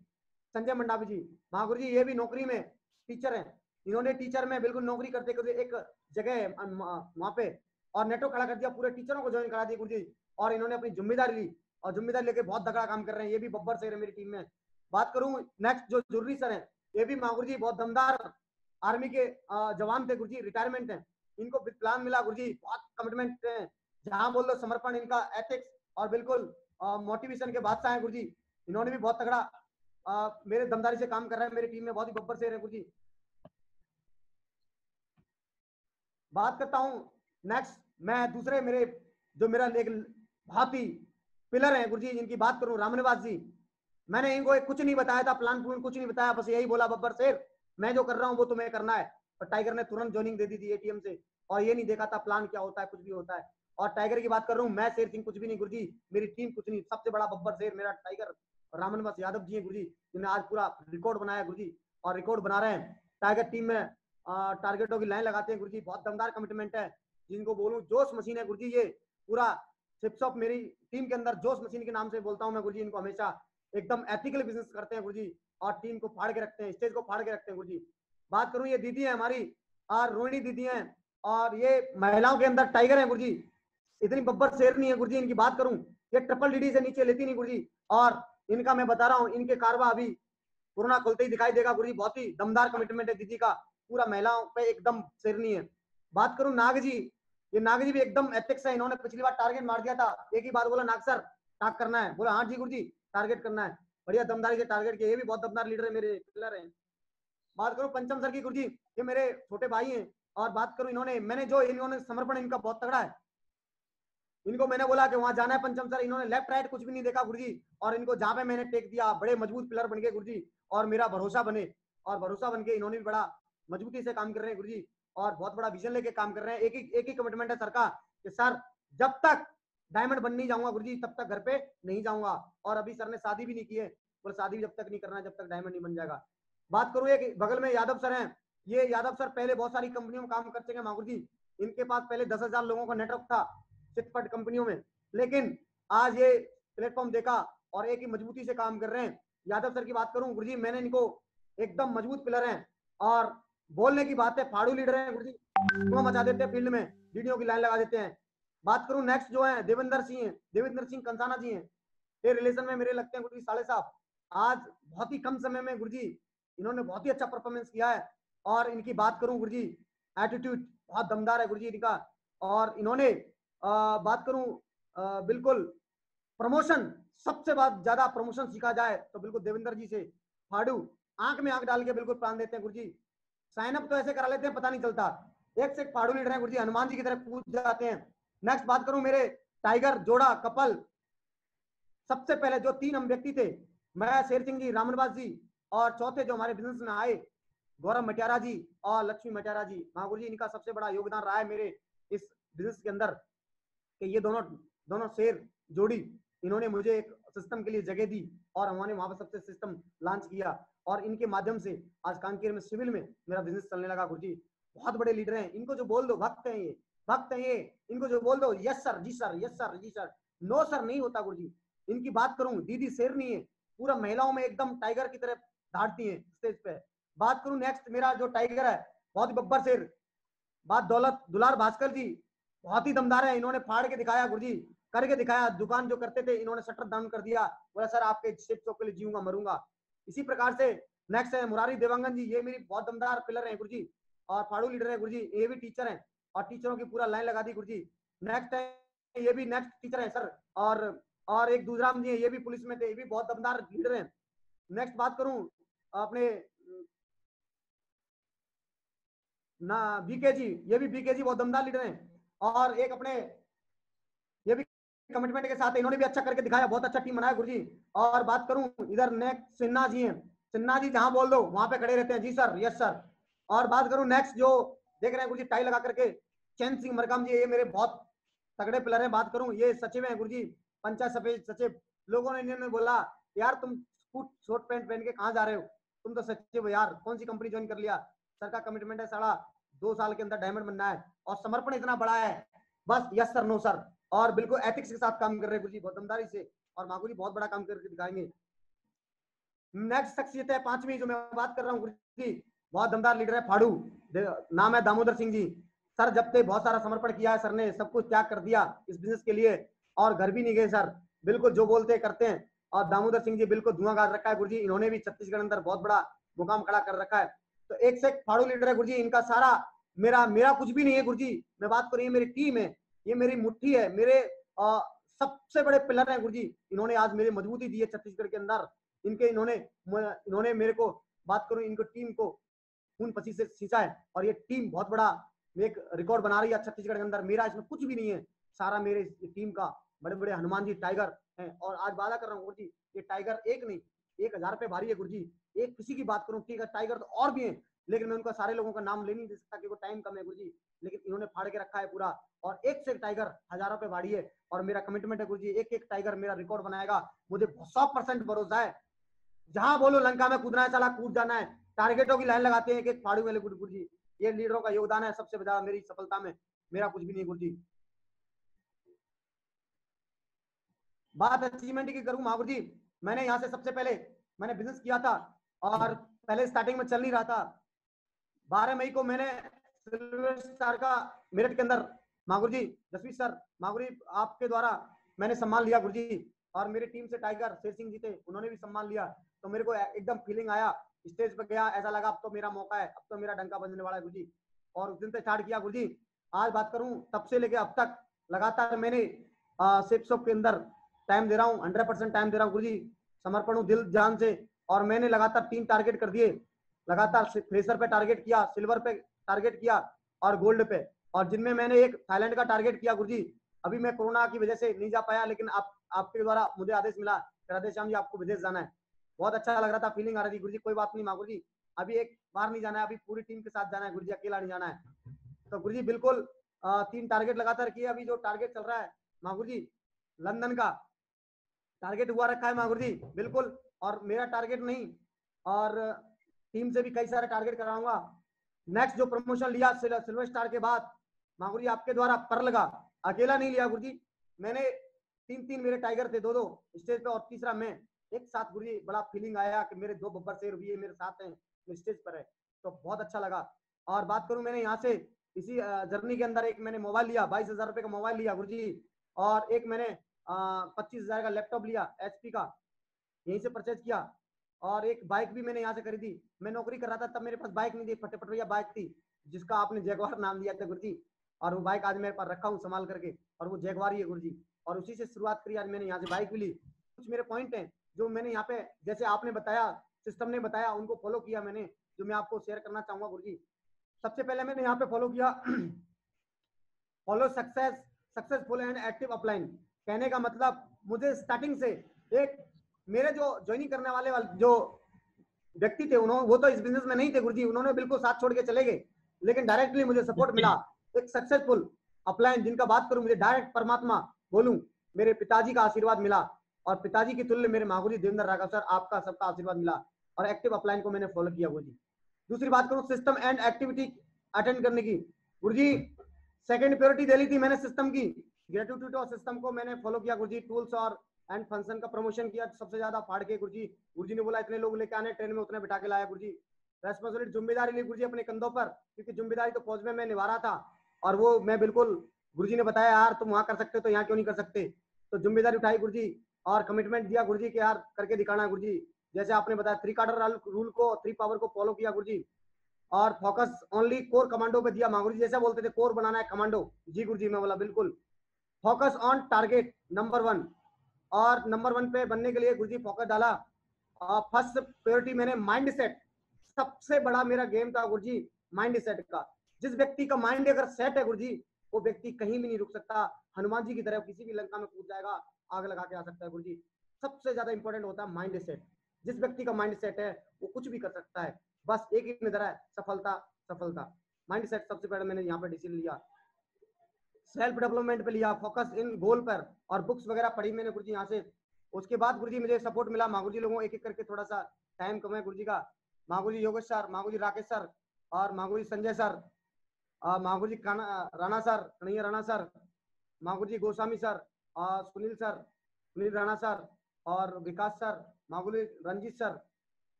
संजय मंडावी जी, महागुरु जी, ये भी नौकरी में टीचर हैं। इन्होंने टीचर में बिल्कुल नौकरी करते करते एक जगह है वहां पे, और नेटवर्क खड़ा कर दिया, पूरे टीचरों को ज्वाइन करा दिया गुरु जी, और इन्होंने अपनी जिम्मेदारी ली और जिम्मेदारी लेके बहुत तगड़ा काम कर रहे हैं। ये भी बब्बर शेर है मेरी टीम में। बात करूं नेक्स्ट जो जुर्री सर है, ये भी महागुरु जी बहुत दमदार आर्मी के जवान थे गुरु जी, रिटायरमेंट है। इनको प्लान मिला गुरु जी, बहुत कमिटमेंट है, जहां बोल दो समर्पण, इनका एथिक्स और बिल्कुल मोटिवेशन के बादशाह है गुरु जी। इन्होंने भी बहुत तगड़ा मेरे दमदारी से काम कर रहे हैं, मेरी टीम में बहुत ही बब्बर शेर है गुरु जी। बात करता हूं नेक्स्ट, मैं दूसरे मेरे जो मेरा एक बहुत ही पिलर है गुरु जी, जिनकी बात करूं, रामनिवास जी। मैंने इनको कुछ नहीं बताया था, प्लान कुछ नहीं बताया, बस यही बोला बब्बर शेर मैं जो कर रहा हूं वो तुम्हें करना है। और टाइगर ने तुरंत ज्वाइनिंग दे दी थी एटीएम से, और ये नहीं देखा था प्लान क्या होता है, कुछ भी होता है। और टाइगर की बात कर रहा हूँ, मैं शेर सिंह कुछ भी नहीं गुरु जी, मेरी टीम कुछ नहीं, सबसे बड़ा बब्बर शेर मेरा टाइगर रामनिवास यादव जी है गुरु जी, जिन्हें आज पूरा रिकॉर्ड बनाया गुरु जी, और रिकॉर्ड बना रहे हैं। टाइगर टीम में टारगेटों की लाइन लगाते हैं गुरु जी, बहुत दमदार कमिटमेंट है। जिनको बोलूं जोश मशीन है गुरु जी, ये पूरा चिप्स ऑफ मेरी टीम के अंदर जोश मशीन के नाम से बोलता हूं मैं गुरु जी इनको हमेशा। एकदम एथिकल बिजनेस करते हैं गुरु जी, और टीम को फाड़ के रखते हैं, स्टेज को फाड़ के रखते हैं गुरु जी। बात करूं ये दीदी है हमारी, और रोहिणी दीदी है, और ये महिलाओं के अंदर टाइगर है गुरु जी, इतनी बब्बर शेर नहीं है गुरु जी। इनकी बात करूं, ये ट्रिपल डीडी से नीचे लेती नहीं गुरु जी, और इनका मैं बता रहा हूं, इनके कारवा अभी कोरोना खुलते ही दिखाई देगा गुरु जी। बहुत ही दमदार कमिटमेंट है दीदी का, पूरा महिलाओं पे एकदम शेरनी है। बात करूं नाग जी, ये नाग जी भी एकदम एथिक्स है। इन्होंने पिछली बार टारगेट मार दिया था, एक ही बात बोला, नाग सर टाक करना है, बोला हाँ जी गुरु जी टारगेट करना है, बढ़िया दमदारी से टारगेट किया। ये भी बहुत दमदार लीडर है, मेरे पिलर है। बात करूं पंचम सर की गुरु जी, ये मेरे छोटे भाई हैं। और बात करूं इन्होंने, मैंने जो इन्होंने समर्पण इनका बहुत तगड़ा है, इनको मैंने बोला कि वहां जाना है पंचम सर, इन्होंने लेफ्ट राइट कुछ भी नहीं देखा गुरुजी, और इनको जहां पे मैंने टेक दिया, बड़े मजबूत पिलर बन गए गुरुजी, और मेरा भरोसा बने, और भरोसा बन के इन्होंने भी बड़ा मजबूती से काम कर रहे हैं गुरुजी, और बहुत बड़ा विजन लेके काम कर रहे हैं। एक ही कमिटमेंट है सर का कि सर जब तक डायमंड बन नहीं जाऊंगा गुरुजी, तब तक घर पे नहीं जाऊंगा। और अभी सर ने शादी भी नहीं की है, बोले शादी भी जब तक नहीं करना है जब तक डायमंड नहीं बन जाएगा। बात करूं एक बगल में यादव सर हैं, ये यादव सर पहले बहुत सारी कंपनियों में काम करते हैं माहौर जी, इनके पास पहले 10,000 लोगों का नेटवर्क था चिटफंड कंपनियों में, लेकिन आज ये प्लेटफॉर्म देखा और एक ही मजबूती से काम कर रहे हैं। यादव सर की बात करूं गुरुजी, मैंने इनको एकदम मजबूत पिलर हैं, और बोलने की बात है फाड़ू लीडर हैं गुरुजी, धुआं मचा देते हैं फील्ड में, वीडियो की लाइन लगा देते हैं। बात करूं नेक्स्ट जो है देवेंद्र सिंह है, देवेंद्र सिंह कंसाना जी हैं, ये रिलेशन में मेरे लगते हैं गुरुजी साले साहब। आज बहुत ही कम समय में गुरुजी इन्होंने बहुत ही अच्छा परफॉर्मेंस किया है, और इनकी बात करूं गुरुजी एटीट्यूड बहुत दमदार है गुरुजी इनका। और इन्होंने बात करूं बिल्कुल प्रमोशन, सबसे बात ज्यादा प्रमोशन सीखा जाए तो बिल्कुल देवेंद्र जी से, फाड़ू आंख में आंख डाल के बिल्कुल प्लान देते हैं गुरुजी, साइन अप तो ऐसे करा लेते हैं पता नहीं चलता, एक से एक फाड़ू लीडर हैं गुरुजी, हनुमान जी की तरह कूद जाते हैं। नेक्स्ट बात करूं मेरे टाइगर जोड़ा कपल, सबसे पहले जो 3 हम व्यक्ति थे, मैं शेर सिंह जी, रामनिवास जी, और चौथे जो हमारे बिजनेस में आए गौरव मटियारा जी और लक्ष्मी मटियारा जी, महागुरु जी इनका सबसे बड़ा योगदान रहा है मेरे इस बिजनेस के अंदर, कि ये दोनों दोनों शेर जोड़ी, इन्होंने मुझे एक सिस्टम के लिए जगह दी, और हमने वहां पर सबसे सिस्टम लॉन्च किया, और इनके माध्यम से आज कांकेर में सिविल में मेरा बिजनेस चलने लगा गुरुजी। बहुत बड़े लीडर हैं, इनको जो बोल दो भक्त हैं, ये भक्त हैं ये, इनको जो बोल दो यस सर जी सर, यस सर जी सर, नो सर नहीं होता गुरुजी। इनकी बात करूं, दीदी शेर नहीं है, पूरा महिलाओं में एकदम टाइगर की तरह धाड़ती है स्टेज पे। बात करूं नेक्स्ट मेरा जो टाइगर है, बहुत ही बब्बर शेर, बात दौलत दुलार भास्कर जी, बहुत ही दमदार है, इन्होंने फाड़ के दिखाया गुरुजी, करके दिखाया। दुकान जो करते थे इन्होंने शटर डाउन कर दिया, बोला सर आपके शिप के लिए जीऊंगा मरूंगा। इसी प्रकार से नेक्स्ट है मुरारी देवांगन जी, ये मेरी बहुत दमदार पिलर है गुरुजी, और फाड़ू लीडर है गुरुजी, ये भी टीचर है, और टीचरों की पूरा लाइन लगा दी गुरुजी। नेक्स्ट है ये भी नेक्स्ट टीचर है सर, और एक दूसराम जी है, ये भी पुलिस में थे, ये भी बहुत दमदार लीडर है। नेक्स्ट बात करूं अपने ना बीके जी, ये भी बीके जी बहुत दमदार लीडर हैं। और एक अपने ये भी कमिटमेंट के साथ इन्होंने भी अच्छा करके दिखाया, बहुत अच्छा टीम बनाया गुरुजी। और बात करूं इधर नेक्स्ट सिन्हा जी हैं, सिन्हा जी जहां बोल दो वहां पे खड़े रहते हैं। जी सर, यस सर। और बात करूं नेक्स्ट जो देख रहे हैं गुरुजी टाई लगा करके, चैन सिंह मरकाम जी, ये मेरे बहुत तगड़े प्लेयर हैं। बात करूं ये सचिव हैं गुरुजी, पंचायत सफेद सचिव। लोगों ने इन्होंने बोला यार तुम शॉर्ट पैंट पहन के कहाँ जा रहे हो, तुम तो सचिव हो यार, कौन सी कंपनी ज्वाइन कर लिया। सर का कमिटमेंट है 2.5 साल के अंदर डायमंड बनना है, और समर्पण इतना बड़ा है, बस यस सर नो सर। और बिल्कुल एथिक्स के साथ काम कर रहे हैं गुरुजी, बहुत दमदारी से, और मागुरी बहुत बड़ा काम करके दिखाएंगे। नेक्स्ट शख्सियत है 5वीं जो मैं बात कर रहा हूँ गुरुजी, बहुत दमदार लीडर है, फाड़ू नाम है, दामोदर सिंह जी। सर जब से बहुत सारा समर्पण किया है सर ने, सब कुछ त्याग कर दिया इस बिजनेस के लिए, और घर भी नहीं गए सर, बिल्कुल जो बोलते करते हैं। और दामोदर सिंह जी बिल्कुल धुआं गाड़ रखा है गुरुजी, इन्होंने भी छत्तीसगढ़ अंदर बहुत बड़ा मुकाम खड़ा कर रखा है। तो एक से एक फाड़ू लीडर है गुरुजी, इनका सारा मेरा कुछ भी नहीं है गुरुजी। मैं बात करूँ ये मेरी टीम है, ये मेरी मुट्ठी है, मेरे सबसे बड़े पिलर है गुरुजी। इन्होंने आज मेरी मजबूती दी है छत्तीसगढ़ के अंदर, इनके इन्होंने मेरे को बात करूं इनको टीम को खून पसीने से सींचा है, और ये टीम बहुत बड़ा एक रिकॉर्ड बना रही है छत्तीसगढ़ के अंदर। मेरा इसमें कुछ भी नहीं है, सारा मेरे टीम का, बड़े बड़े हनुमान जी टाइगर हैं। और आज वादा कर रहा हूँ गुरुजी, ये टाइगर एक नहीं 1000 पे भारी है गुरुजी। एक किसी की बात करूं ठीक है, टाइगर तो और भी है, लेकिन मैं उनका सारे लोगों का नाम ले नहीं दे सकता क्योंकि टाइम कम है गुरुजी, लेकिन इन्होंने फाड़ के रखा है पूरा। और एक से एक टाइगर हजारों पे भारी है, और मेरा कमिटमेंट है गुरुजी, एक एक टाइगर मेरा रिकॉर्ड बनाएगा, मुझे 100% भरोसा है। जहां बोलो लंका में कूदना है, चला कूद जाना है, टारगेटों की लाइन लगाते हैं एक एक फाड़ू वाले गुरुजी। ये लीडरों का योगदान है सबसे ज्यादा मेरी सफलता में, मेरा कुछ भी नहीं गुरुजी। बात अचीवमेंट की करूं महागुरु जी, मैंने यहाँ से सबसे पहले मैंने बिजनेस किया था, और पहले स्टार्टिंग में चल नहीं रहा था। 12 मई को मैंने सिल्वर स्टार का मेरठ के अंदर महागुरु जी, जसवीर सर महागुरु जी आपके द्वारा मैंने सम्मान लिया गुरुजी। और मेरी टीम से टाइगर शेर सिंह जी थे, उन्होंने भी सम्मान लिया, तो मेरे को एकदम फीलिंग आया, स्टेज पर गया, ऐसा लगा अब तो मेरा मौका है, अब तो मेरा डंका बजने वाला है गुरुजी। और उस दिन से स्टार्ट किया गुरुजी। आज बात करूं तब से लेके अब तक लगातार मैंने सेप शॉप के अंदर टाइम दे रहा हूँ, 100% टाइम दे रहा हूँ गुरुजी, समर्पण हूँ दिल जान से। और मैंने लगातार 3 टारगेट कर दिए, लगातार फ्रेशर पे टारगेट किया, सिल्वर पे टारगेट किया, और गोल्ड पे, और जिनमें मैंने एक थाईलैंड का टारगेट किया गुरुजी। अभी मैं कोरोना की वजह से नहीं जा पाया, लेकिन आपके द्वारा मुझे आदेश मिला, राधे श्याम जी आपको विदेश जाना है, बहुत अच्छा लग रहा था, फीलिंग आ रही थी गुरुजी। कोई बात नहीं माँ गुरुजी, अभी एक बार नहीं जाना है, अभी पूरी टीम के साथ जाना है गुरुजी, अकेला नहीं जाना है। तो गुरुजी बिल्कुल 3 टारगेट लगातार किए। अभी जो टारगेट चल रहा है माँ गुरुजी, लंदन का टारगेट हुआ रखा है माँ गुरुजी बिल्कुल, और मेरा टारगेट नहीं, और टीम से भी कई सारे टारगेट कराऊंगा। नेक्स्ट जो प्रमोशन लिया सिल्वर स्टार के बाद माँ गुरुजी आपके द्वारा पर लगा, अकेला नहीं लिया गुरुजी, मैंने 3 मेरे टाइगर थे, 2 स्टेज पे, और तीसरा मैं एक साथ गुरुजी। बड़ा फीलिंग आया कि मेरे 2 बब्बर शेर भी मेरे साथ हैं, स्टेज पर है, तो बहुत अच्छा लगा। और बात करूं मैंने यहाँ से इसी जर्नी के अंदर एक मैंने मोबाइल लिया, 22,000 रुपए का मोबाइल लिया गुरुजी, और एक मैंने 25,000 का लैपटॉप लिया HP का, यहीं से परचेज किया। और एक बाइक भी मैंने यहाँ से खरीदी, मैं नौकरी कर रहा था तब मेरे पास बाइक नहीं थी, फटे पटरिया बाइक थी, जिसका आपने जैगवार नाम दिया था गुरुजी, और वो बाइक आज मेरे पास रखा हूँ संभाल करके, और वो जैगवार ही है गुरुजी, और उसी से शुरुआत करी आज मैंने यहाँ से बाइक भी ली। कुछ मेरे पॉइंट हैं जो मैंने यहाँ पे, जैसे आपने बताया, सिस्टम ने बताया, उनको फॉलो किया मैंने, जो मैं आपको शेयर करना चाहूंगा गुरुजी। सबसे पहले मैंने यहाँ पे फॉलो किया, follow successful and active upline. कहने का मतलब मुझे स्टार्टिंग से एक मेरे जो ज्वाइनिंग करने वाले जो व्यक्ति थे, उन्होंने वो तो इस बिजनेस में नहीं थे गुरुजी, उन्होंने बिल्कुल साथ छोड़ के चले गए, लेकिन डायरेक्टली मुझे सपोर्ट मिला एक सक्सेसफुल अपलाइन, जिनका बात करूं मुझे डायरेक्ट परमात्मा बोलूं, मेरे पिताजी का आशीर्वाद मिला, और पिताजी की तुल्य मेरे मागुरी देवेंद्र राघव सर, आपका सबका आशीर्वाद मिला, और एक्टिव अपलाइन को मैंने फॉलो किया गुरुजी। दूसरी बात करूं सिस्टम एंड एक्टिविटी अटेंड करने की गुरुजी, सेकंड प्रायोरिटी दे ली थी मैंने सिस्टम की, ग्रेट्यूटी और सिस्टम को मैंने फॉलो किया गुरुजी। टूल्स और एंड फंक्शन का प्रमोशन किया सबसे ज्यादा फाड़ के गुरुजी। गुरुजी ने बोला इतने लोग लेके आने, ट्रेन में उतने बिठा के लाया गुरुजी। रेस्पॉन्सिबिलिटी जिम्मेदारी ली गुरुजी अपने कंधों पर, क्योंकि जिम्मेदारी तो फौज में मैं निभा रहा था, और वो मैं बिल्कुल, गुरुजी ने बताया यार तुम वहां कर सकते हो तो यहाँ क्यों नहीं कर सकते, तो जिम्मेदारी उठाई गुरुजी, और कमिटमेंट दिया गुरुजी कि यार करके दिखाना है गुरुजी। जैसे आपने बताया 3 क्वार्टर रूल को, 3 पावर को फॉलो किया गुरुजी, और फोकस ओनली कोर कमांडो पे दिया गुरुजी, जैसे बोलते थे कोर बनाना है कमांडो, जी गुरुजी मैं बोला बिल्कुल। फोकस ऑन टारगेट नंबर 1, और नंबर 1 पे बनने के लिए गुरुजी फोकस डाला। फर्स्ट प्रायोरिटी मैंने माइंड सेट, सबसे बड़ा मेरा गेम था गुरुजी माइंड सेट का। जिस व्यक्ति का माइंड अगर सेट है गुरुजी, वो व्यक्ति कहीं भी नहीं रुक सकता, हनुमान जी की तरह किसी भी लंका में कूद जाएगा, आग लगा के आ सकता है गुरु जी। सबसे ज्यादा इंपॉर्टेंट होता है माइंड सेट। जिस व्यक्ति का माइंड सेट है वो कुछ भी कर सकता है, बस एक ही नजर है, सफलता सफलता। माइंड सेट सबसे पहले मैंने यहाँ पे डिसीजन लिया, सेल्फ डेवलपमेंट पे लिया, फोकस इन गोल पर, और बुक्स वगैरह पढ़ी मैंने गुरुजी यहाँ से। उसके बाद गुरुजी मुझे सपोर्ट मिला, माँ गुरुजी लोगों एक एक करके थोड़ा सा टाइम कम है गुरुजी का, माँ गुरुजी योगेश सर, माँ गुरुजी राकेश सर, और माँ गुरुजी संजय सर, माँ गुरुजी राणा सर, कन्हैया राणा सर, माँ गुरुजी गोस्वामी सर, और सुनील सर, सुनील राणा सर, और विकास सर, माँ गुरुजी रंजीत सर,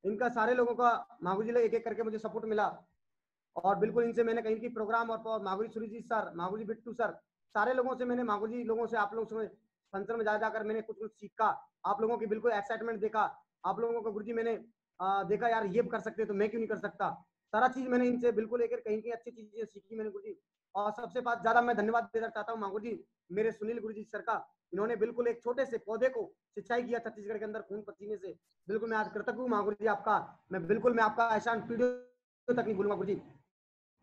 इनका सारे लोगों का माँ गुरुजी एक एक करके मुझे सपोर्ट मिला। और बिल्कुल इनसे मैंने कहीं की प्रोग्राम और मागुरी सुरजीत सर, मागुरी बिट्टू सर, सारे लोगों से मैंने, मागुरी लोगों से, आप लोगों से फंक्शन में जा जाकर मैंने कुछ कुछ सीखा, आप लोगों की बिल्कुल एक्साइटमेंट देखा, आप लोगों को गुरुजी मैंने देखा यार ये कर सकते तो मैं क्यों नहीं कर सकता, सारा चीज मैंने इनसे बिल्कुल एक कहीं की अच्छी चीजें सीखी मैंने गुरुजी। और सबसे बात ज्यादा मैं धन्यवाद देना चाहता हूँ मागुरी मेरे सुनील गुरुजी सर का, इन्होंने बिल्कुल एक छोटे से पौधे को सिंचाई किया छत्तीसगढ़ के अंदर खून पसीने से, बिल्कुल मैं आज कृतज्ञ हूँ मागुरी जी आपका, मैं आपका एहसान पीढ़ियों तक नहीं भूलूंगा गुरुजी।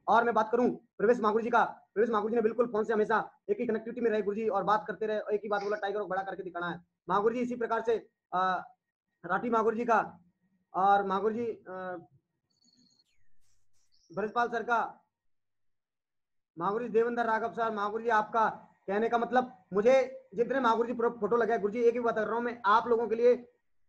और मैं बात करूं प्रवेश मागुर जी का, प्रवेश मागुर जी ने बिल्कुल फोन से हमेशा एक ही कनेक्टिविटी में रहे गुरुजी, और बात करते रहे, एक ही बात बोला, टाइगर को बड़ा करके दिखाना है। मागुर जी इसी प्रकार से राठी मागुर जी का, और मागुर जी ब्रजपाल सर का, मागुर जी देवेंद्र राघव सर, मागुर जी आपका कहने का मतलब, मुझे जितने मागुर जी फोटो लगे गुरुजी, एक ही बात कर रहा हूँ मैं आप लोगों के लिए,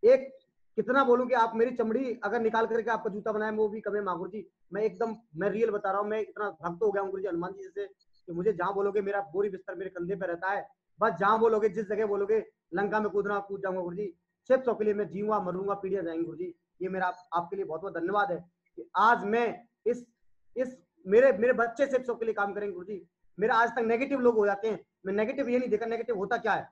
एक कितना बोलूं कि आप मेरी चमड़ी अगर निकाल करके आपका जूता बनाए वो भी कम है मागुर जी। मैं एकदम मैं रियल बता रहा हूँ, मैं इतना भक्त हो गया हूँ गुरुजी हनुमान जी से कि मुझे जहां बोलोगे मेरा बोरी बिस्तर मेरे कंधे पे रहता है, बस जहां बोलोगे जिस जगह बोलोगे लंका में कूदना कूद जाऊंगा गुरुजी, सिर्फ सौ के लिए मैं जीऊंगा मरूंगा पीढ़ियां जाएंगी गुरुजी। ये मेरा आपके लिए बहुत बहुत धन्यवाद है कि आज मैं इस मेरे मेरे बच्चे सिर्फ सौ के लिए काम करेंगे गुरुजी। मेरा आज तक नेगेटिव लोग हो जाते हैं, मैं नेगेटिव ये नहीं देखा नेगेटिव होता क्या है,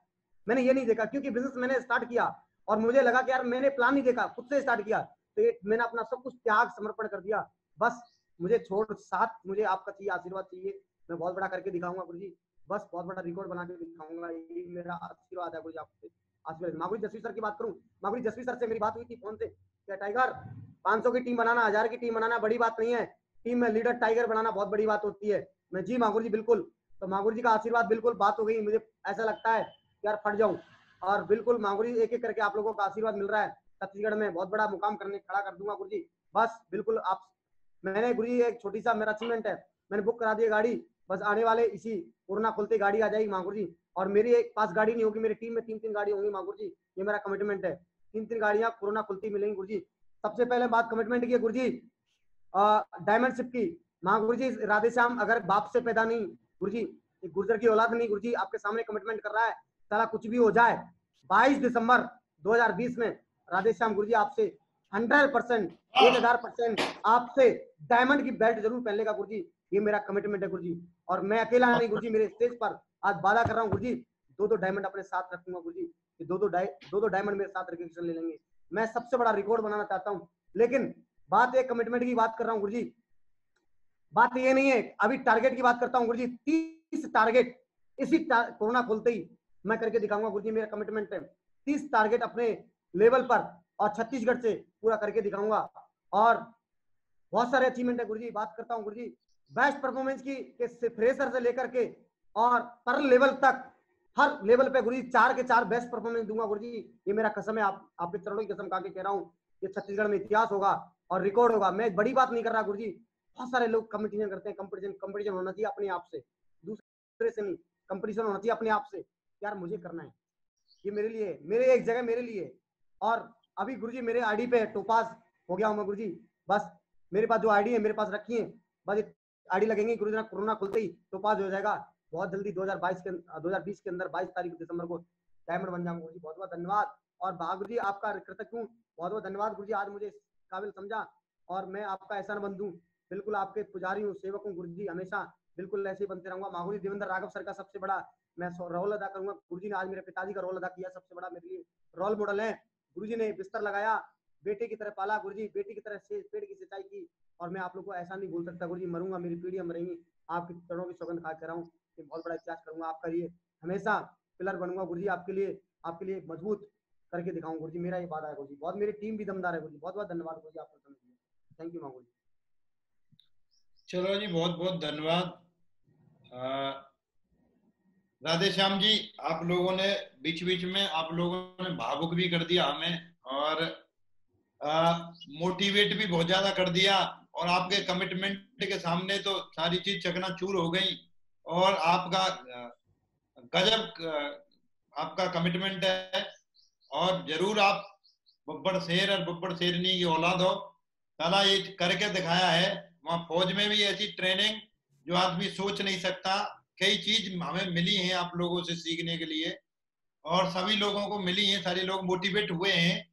मैंने ये नहीं देखा, क्योंकि बिजनेस मैंने स्टार्ट किया और मुझे लगा कि यार मैंने प्लान नहीं देखा, खुद से स्टार्ट किया, तो मैंने अपना सब कुछ त्याग समर्पण कर दिया, बस मुझे छोड़ साथ मुझे आपका चाहिए, आशीर्वाद चाहिए, मैं बहुत बड़ा करके दिखाऊंगा गुरुजी, बस बहुत बड़ा रिकॉर्ड बना के दिखाऊंगा, ये मेरा आशीर्वाद है गुरुजी आपसे। आशीर्वाद मागुरी जसवी सर की बात करूं, मागुरी जसवी सर से मेरी बात हुई थी फोन से, क्या टाइगर 500 की टीम बनाना, 1000 की टीम बनाना बड़ी बात नहीं है, टीम में लीडर टाइगर बनाना बहुत बड़ी बात होती है। मैं जी मागुर जी बिल्कुल, तो मागुर जी का आशीर्वाद बिल्कुल बात हो गई, मुझे ऐसा लगता है यार फट जाऊं, और बिल्कुल मागुरी एक एक करके आप लोगों का आशीर्वाद मिल रहा है, छत्तीसगढ़ में बहुत बड़ा मुकाम करने खड़ा कर दूंगा गुरुजी, बस बिल्कुल आप, मैंने गुरुजी एक छोटी सा मेरा अचीवमेंट है, मैंने बुक करा दी गाड़ी, बस आने वाले इसी कोरोना खुलते गाड़ी आ जाएगी मागुर जी, और मेरी एक पास गाड़ी नहीं होगी, मेरी टीम में 3-3 गाड़ी होंगी मागुर जी, ये मेरा कमिटमेंट है, 3-3 गाड़ियां कोरोना खुलती मिलेंगी गुरुजी। सबसे पहले बात कमिटमेंट की है गुरुजी डायमंड शिप की, माँ गुरुजी राधे श्याम अगर बाप से पैदा नहीं गुरुजी, गुर्जर की औलाद नहीं गुरुजी, आपके सामने कमिटमेंट कर रहा है, साला कुछ भी हो जाए 22 दिसंबर 2020 में राधे श्याम गुरुजी आपसे 100% 1000% आपसे डायमंड की बेल्ट जरूर पहनने का गुरुजी, ये मेरा कमिटमेंट है गुरुजी, और मैं अकेला नहीं गुरुजी, मेरे स्टेज पर आज वादा कर रहा हूँ गुरुजी, 2-2 डायमंड अपने साथ रखूंगा गुरुजी, 2-2 डायमंड मेरे साथ रिकग्निशन ले लेंगे, मैं सबसे बड़ा रिकॉर्ड बनाना चाहता हूँ। लेकिन बात एक कमिटमेंट की बात कर रहा हूँ गुरुजी, बात ये नहीं है, अभी टारगेट की बात करता हूँ गुरुजी, 30 टारगेट इसी कोरोना खोलते ही मैं करके दिखाऊंगा गुरुजी, मेरा कमिटमेंट है 30 टारगेट अपने लेवल पर और छत्तीसगढ़ से पूरा करके दिखाऊंगा, और बहुत सारे अचीवमेंट है गुरुजी। बात करता हूँ गुरुजी बेस्ट परफॉर्मेंस की, फ्रेशर से लेकर के और पर लेवल तक, हर लेवल पे गुरुजी 4 के 4 बेस्ट परफॉर्मेंस दूंगा गुरुजी, ये मेरा कसम है, आपके चरणों की कसम खा के कह रहा हूँ, ये छत्तीसगढ़ में इतिहास होगा और रिकॉर्ड होगा, मैं बड़ी बात नहीं कर रहा गुरुजी, बहुत सारे लोग कंपटीशन करते हैं, कंपटीशन होना चाहिए अपने आप से, दूसरे से नहीं, कंपटीशन होना चाहिए अपने आप से, यार मुझे करना है, ये मेरे लिए, मेरे एक जगह मेरे लिए, और अभी गुरुजी मेरे आईडी पे टोपाज हो गया हूँ मैं गुरुजी, बस मेरे पास जो आईडी है मेरे पास रखी है, बस आईडी लगेंगे गुरुजी, कोरोना खुलते ही टोपाज हो जाएगा, बहुत जल्दी 2020 के अंदर 22 तारीख दिसंबर को डायमंड बन जाऊंगा गुरुजी, बहुत बहुत धन्यवाद, और गुरुजी आपका कृतज्ञ हूँ, बहुत बहुत धन्यवाद गुरुजी, आज मुझे काबिल समझा, और मैं आपका एहसान बंद हूँ, बिल्कुल आपके पुजारी हूँ, सेवक हूँ गुरुजी, हमेशा बिल्कुल ऐसे ही बनते रहूंगा। मागुरी देवेंद्र राघव सर का सबसे बड़ा मैं रोल अदा करूंगा, गुरुजी ने आज मेरे पिताजी का रोल अदा किया, सबसे बड़ा मेरे लिए रोल मॉडल है, गुरुजी ने बिस्तर लगाया, बेटे की तरह पाला गुरुजी, बेटी की तरह पेड़ की सिंचाई की, और मैं आप लोग को ऐसा नहीं भूल सकता गुरुजी, मरूंगा मेरी पीढ़ियां मरेंगी, आपके चरणों की सौगंध खा कर रहा हूँ, बहुत बड़ा इतिहास करूंगा आपका लिए, हमेशा पिलर बनूंगा गुरुजी, आपके लिए मजबूत करके दिखाऊंगा गुरुजी, मेरा ये वादा है गुरुजी, बहुत मेरी टीम भी दमदार है गुरुजी, बहुत बहुत धन्यवाद गुरुजी आपका समय दिया, थैंक यू माँ गुरुजी। चलो जी, बहुत बहुत धन्यवाद राधे श्याम जी, आप लोगों ने बीच बीच में आप लोगों ने भावुक भी कर दिया हमें, और मोटिवेट भी बहुत ज्यादा कर दिया, और आपके कमिटमेंट के सामने तो सारी चीज चकनाचूर हो गई। और आपका गजब आपका कमिटमेंट है, और जरूर आप बब्बर शेर और बब्बर शेरनी की औलाद हो। साला ये करके दिखाया है। वहां फौज में भी ऐसी ट्रेनिंग जो आदमी सोच नहीं सकता। कई चीज हमें मिली हैं आप लोगों से सीखने के लिए, और सभी लोगों को मिली हैं, सारे लोग मोटिवेट हुए हैं।